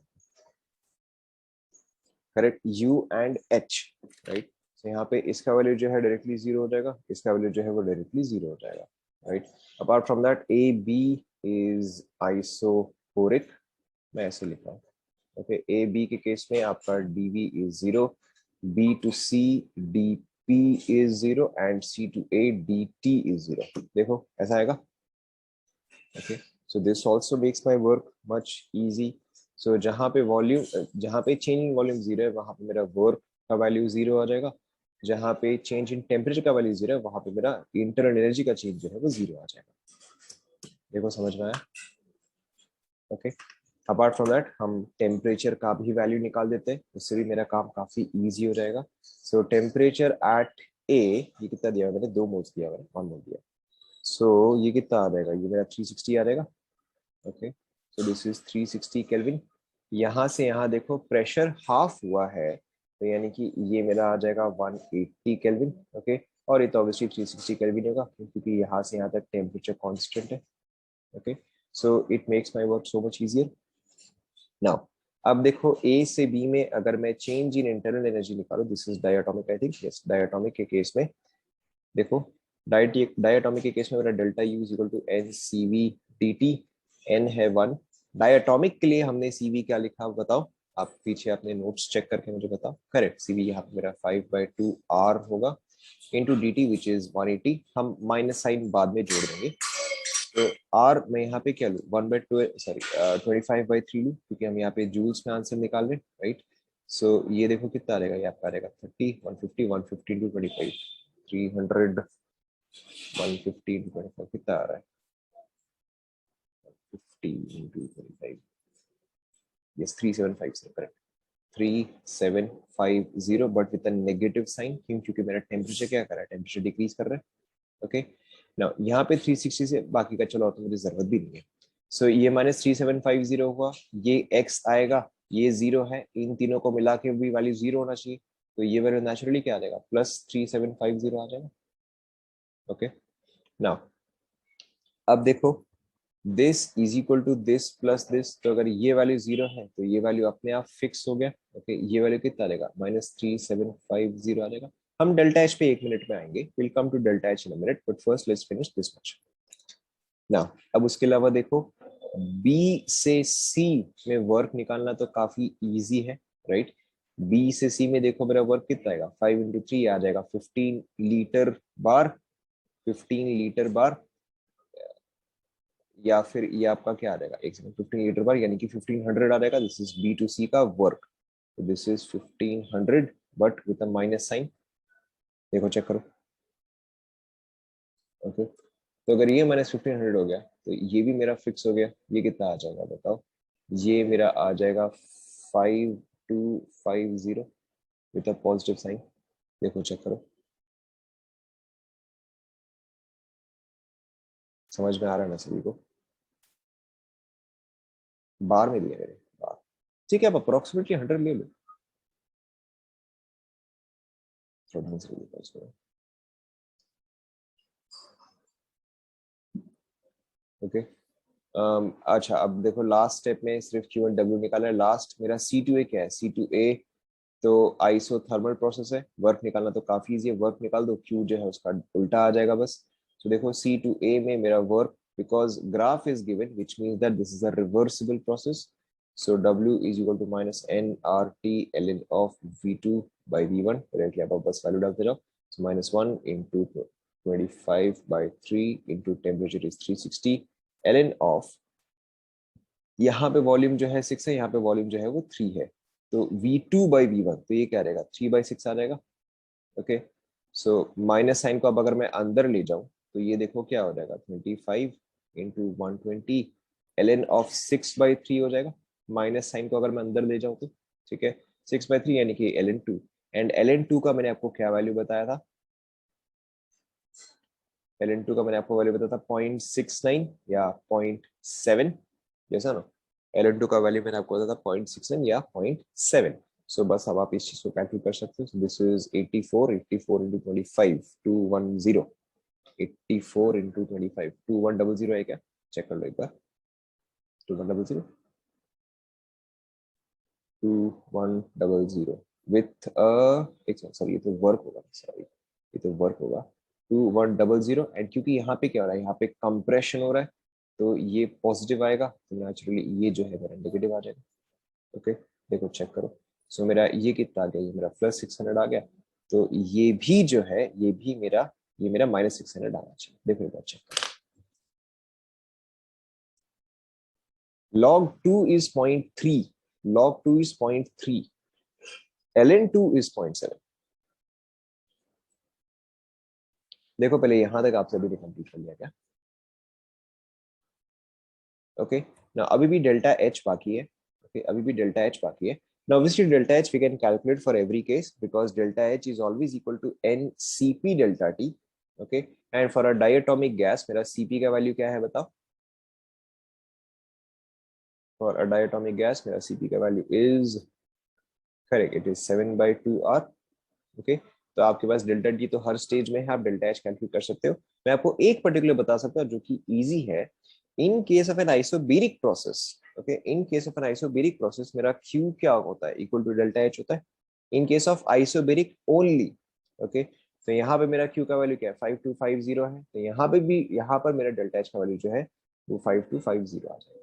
Correct, you and H, right. तो यहाँ पे इसका वैल्यू जो है डायरेक्टली जीरो हो जाएगा, इसका वैल्यू जो है वो डायरेक्टली जीरो हो जाएगा, right. Apart from that A B is isochoric, मैं ऐसे लिखा हूँ। ओके, ए बी के केस में आपका D V is zero, B to C D P is zero, and C to A D T is zero. देखो ऐसा आएगा। Okay, so this also makes my work much easy. So जहाँ पे change in volume zero है वहां पे मेरा work का वैल्यू जीरो आ जाएगा। जहाँ पे चेंज इन टेम्परेचर का वैल्यू जीरो है वहां पे मेरा इंटरनल एनर्जी का चेंज जो है वो जीरो आ जाएगा। देखो समझ में आया? ओके, अपार्ट फ्रॉम दैट हम टेम्परेचर का भी वैल्यू निकाल देते हैं, उससे भी मेरा काम काफी इजी हो जाएगा। सो टेम्परेचर एट ए, ये कितना दिया हुआ? मैंने 2 मोल्स दिया, मैंने 1 मोल दिया। सो ये कितना आ जाएगा? ये मेरा 360 आ जाएगा। Okay, so this is 360 kelvin. यहाँ से यहाँ देखो प्रेशर हाफ हुआ है, तो यानी कि ये मेरा आ जाएगा 180 केल्विन। ओके, और ये तो ऑब्वियसली 360 केल्विन होगा क्योंकि यहाँ से यहाँ तक टेम्परेचर कांस्टेंट है। Okay, so it makes my work so much easier. Now अब देखो ए से बी में अगर मैं चेंज इन इंटरनल एनर्जी निकालू, this is diatomic, I think yes diatomic के केस में देखो, डायटोमिक के केस में मेरा delta U is equal to N C V D T. N है 1. डायटोमिक के लिए हमने सी वी क्या लिखा बताओ, आप पीछे अपने नोट्स चेक करके मुझे बताओ. करेक्ट, सी वी यहाँ पे मेरा 5/2 आर होगा into D T which is 180. हम माइनस साइन बाद में जोड़ देंगे. तो आर मैं यहाँ पे क्या लूँ, 1/2 सॉरी 25/3 लूँ, क्योंकि हम यहाँ पे जूल्स में आंसर निकाल रहे हैं, राइट. सो ये देखो कितना आ रहेगा, ये आपका आ रहेगा 30, 150, 150 इंटू 25, 300, 150 इंटू 25 कितना आ रहा है, 50 into 25, yes 3750, correct 3750, but with a negative sign. क्यों, क्योंकि मेरा टेम्परेचर क्या कर रहा है, टेम्परेचर डिक्रीज कर रहा है. ओके नाउ यहाँ पे 360 से बाकी का चलो तो मुझे जरूरत भी नहीं है. सो ये -3750 हुआ, ये x आएगा, ये 0 है, इन तीनों को मिला के भी वैल्यू 0 होना चाहिए. तो ये वैल्यू नेचुरली क्या आ जाएगा, +3750 आ जाएगा. ओके नाउ अब देखो, this is equal to this plus this. तो अगर ये वैल्यू 0 है तो ये वैल्यू अपने आप फिक्स हो गया. ओके ये वैल्यू कितना आएगा, -3750 आ जाएगा. हम डेल्टा एच पे 1 मिनट में आएंगे, will come to delta H in a minute, but first let's finish this much. ना अब उसके अलावा देखो, बी से सी में वर्क निकालना तो काफी इजी है, राइट. बी से सी में देखो मेरा वर्क कितना आएगा, 5 × 3 आ जाएगा 15 लीटर बार. 15 लीटर बार, या फिर ये आपका क्या आ जाएगा, एक सेकंड, 15 लीटर बार यानी कि 1500 आ जाएगा. This is B to C का work. This is 1500 but with a minus sign. देखो चेक करो. ओके तो अगर ये -1500 हो गया तो ये भी मेरा फिक्स हो गया. ये कितना आ जाएगा बताओ, ये मेरा आ जाएगा 5250 विद अ पॉजिटिव साइन. देखो चेक करो, समझ में आ रहा है ना सभी को, बार में भी है मेरे बार. ठीक है, आप अप्रोक्सीमेटली 100 ले लो, थोड़ा ढंग से लिखो इसको. ओके अच्छा अब देखो, लास्ट स्टेप में सिर्फ क्यू एंड डब्ल्यू निकालना है. लास्ट मेरा C2A क्या है, C2A तो आइसोथर्मल प्रोसेस है. वर्क निकालना तो काफी इजी है, वर्क निकाल दो, क्यू जो है उसका उल्टा आ जाएगा बस. तो देखो C2A में मेरा work, because graph is given which means that this is a reversible process. So W is equal to -nRT ln of V2/V1. Directly आप बस वैल्यू डालते जाओ. So -1 into 25/3 into temperature is 360 ln of, यहाँ पे volume जो है 6 है, यहाँ पे वॉल्यूम जो है वो 3 है. तो V2/V1 तो ये क्या रहेगा, 3/6 आ जाएगा. ओके सो माइनस साइन को अब अगर मैं अंदर ले जाऊं तो ये देखो क्या हो जाएगा, 25 इंटू 120 ln ऑफ 6/3 हो जाएगा. माइनस साइन को अगर मैं अंदर ले जाऊं तो ठीक है, 6/3 यानी कि ln2. एंड ln2 का मैंने आपको क्या वैल्यू बताया था, ln2 का मैंने आपको वैल्यू बताया था 0.69 या 0.7, जैसा ना. ln2 का वैल्यू मैंने आपको बताया था 0.69 या 0.7. सो बस अब आप इस चीज को कैलकुलेट कर सकते हो. This is 84 into 25 210. 84 इंटू 25 2100 है क्या, चेक कर लो एक बार. 2100, 2100 विथ एक सॉरी, ये तो वर्क होगा, सॉरी ये तो वर्क होगा. 2100 एंड क्योंकि यहाँ पे क्या हो रहा है, यहाँ पे कंप्रेशन हो रहा है तो ये पॉजिटिव आएगा, तो नेचुरली ये जो है मेरा नेगेटिव आ जाएगा. ओके देखो चेक करो. सो मेरा ये कितना आ गया, ये मेरा +600 आ गया. तो ये भी जो है, ये मेरा -600 आना चाहिए. देखो एक बार चेक करो. log2 is 0.3, log2 is 0.3, ln2 is 0.7. देखो पहले यहां तक आप सभी ने कंप्लीट कर लिया क्या, ओके ना. अभी भी डेल्टा एच बाकी है. ओके अभी भी डेल्टा एच बाकी है. Now obviously delta H we can calculate for every case because delta H is always equal to NCP delta T. Okay and for a diatomic gas मेरा CP का value क्या है बताओ. For a diatomic gas मेरा CP का value is correct, it is 7/2R. Okay तो आपके पास delta T तो हर स्टेज में है, आप डेल्टा एच कैलकुलेट कर सकते हो. मैं आपको एक पर्टिकुलर बता सकता हूँ जो कि इजी है. In case of an isobaric process, okay, in case of an isobaric process मेरा Q क्या होता है, इक्वल टू डेल्टा H होता है in case of isobaric only. Okay, तो यहाँ पे मेरा Q का वैल्यू क्या है, 5250 है, तो यहाँ पे भी, यहाँ पर मेरा डेल्टा H का वैल्यू जो है वो 5250 आ जाएगा।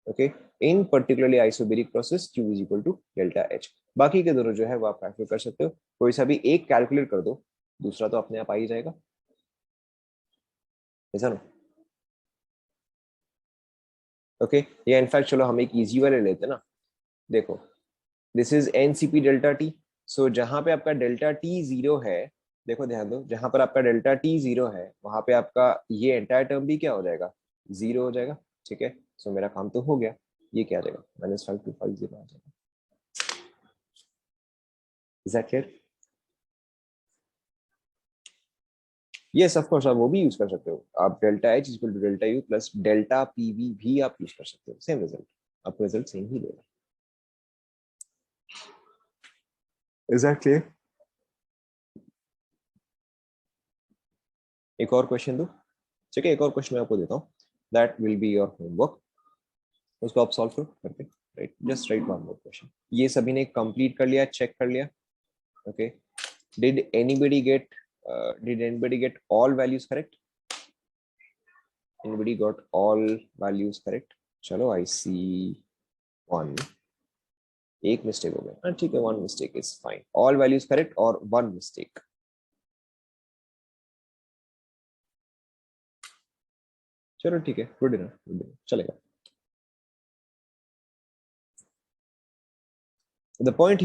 Okay, in particularly isobaric process Q is equal to delta H। बाकी के दोनों जो है वो आप कैलकुलेट कर सकते हो, कोई सा भी एक कैलकुलेट कर दो, दूसरा तो अपने आप आ ही जाएगा, ऐसा ना। ओके, या इनफैक्ट चलो हम एक इजी वाले लेते हैं ना। देखो, this is NCP delta T. So जहां पे आपका डेल्टा टी जीरो है, देखो ध्यान दो, जहां पर आपका डेल्टा टी जीरो है वहां पे आपका ये एंटायर टर्म भी क्या हो जाएगा, जीरो हो जाएगा। ठीक है, सो मेरा काम तो हो गया। ये क्या आ जाएगा, -5250 आ जाएगा। Is that clear? Yes of course, आप वो भी यूज कर सकते हो, आप delta H equal to delta U plus delta PV भी आप यूज कर सकते हो, सेम रिजल्ट, आपको रिजल्ट सेम ही देगा। Is that clear? एक और क्वेश्चन दो। ठीक है, एक और क्वेश्चन मैं आपको देता हूँ, that will be your homework, उसको आप सॉल्व करो करके, right, just write one more question. ये सभी ने कंप्लीट कर लिया, चेक कर लिया? Okay, did anybody get, did anybody get all values correct? Anybody got all values correct? चलो, आई सी वन, एक मिस्टेक हो गया, हाँ ठीक है, one mistake is fine, all values correct और वन मिस्टेक। चलो ठीक है, गुड इनफ, गुड इनफ, चलेगा। The point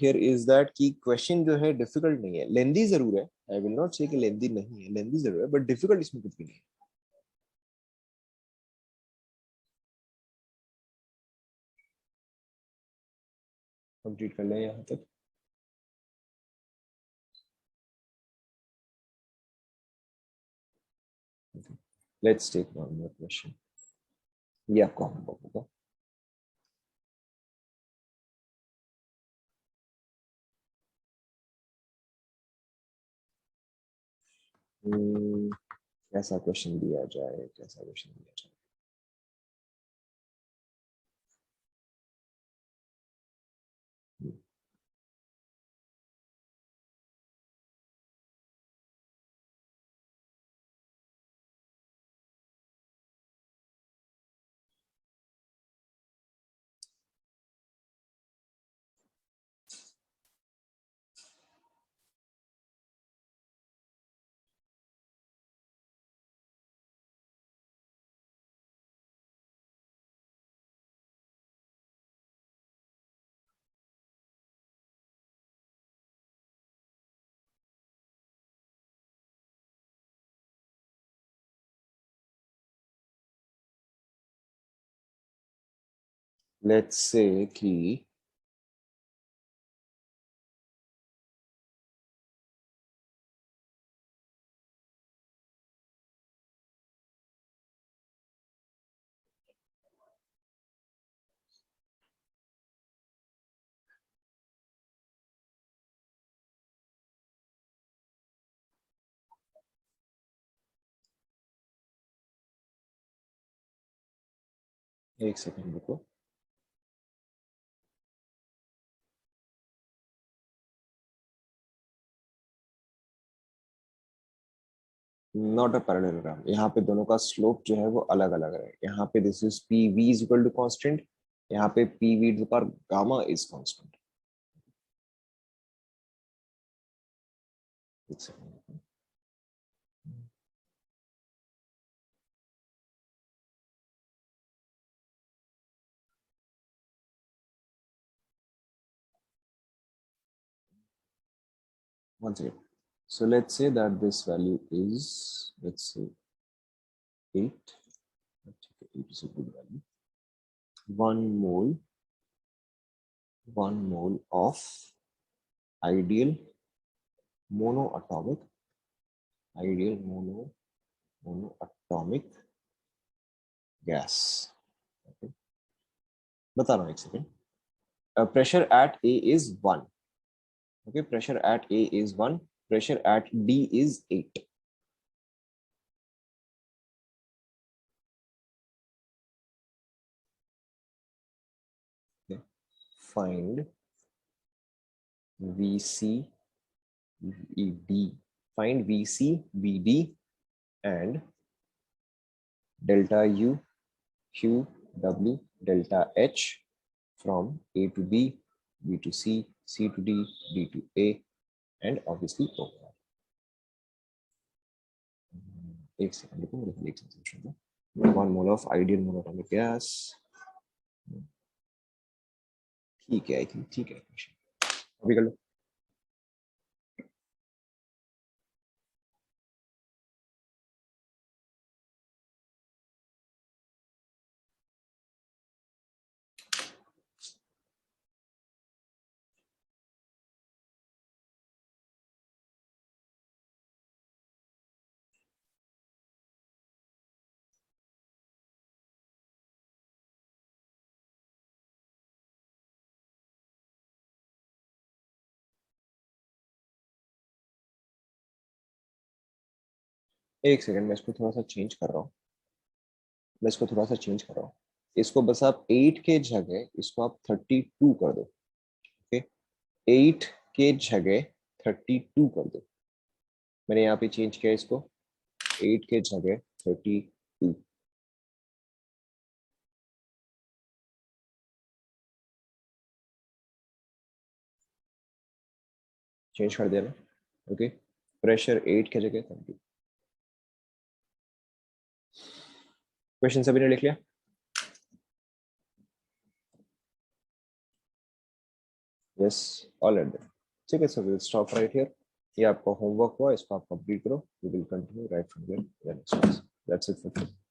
here is that कि क्वेश्चन जो है डिफिकल्ट नहीं है, लेंदी जरूर है, आई विल नॉट से कि लेंदी नहीं है, लेंदी जरूर है, बट डिफिकल्ट इसमें कुछ भी नहीं है। कंप्लीट कर लें यहाँ तक। Let's take one more question, ये आपको होमवर्क होगा। कैसा क्वेश्चन दिया जाए, कैसा क्वेश्चन दिया जाए? लेट्स से कि एक सेकंड रुको। नॉट अ पैरेललोग्राम, यहाँ पे दोनों का स्लोप जो है वो अलग अलग है, यहाँ पे this is P V is equal to constant, यहाँ पे P V to power gamma is constant. एक second, one second. So let's say that this value is, let's say 8. Okay, 8 is a good value. 1 mole of ideal monoatomic, ideal monoatomic gas. Okay. बता रहा हूँ, एक second. Pressure at A is 1. Okay, pressure at A is 1. Pressure at D is 8. find VC VD, find VC VD and delta U Q W delta H from A to B, B to C, C to D, D to A, and obviously O. एक second रुको, मेरे को एक second. 1 mole of ideal monatomic gas, ठीक है, I think ठीक है, अभी कर लो। एक सेकंड, मैं इसको थोड़ा सा चेंज कर रहा हूँ, इसको बस आप 8 के जगह इसको आप 32 कर दो। ओके, 8 के जगह 32 कर दो। मैंने यहाँ पे चेंज किया इसको, 8 के जगह 32। चेंज कर दिया ना। ओके, प्रेशर 8 के जगह 32। क्वेश्चन सभी ने लिख लिया? Yes, all right then. ठीक है, so we will stop right here. ये आपका होमवर्क हुआ, इसको आप कंप्लीट करो। We will continue right from here. That's it for today.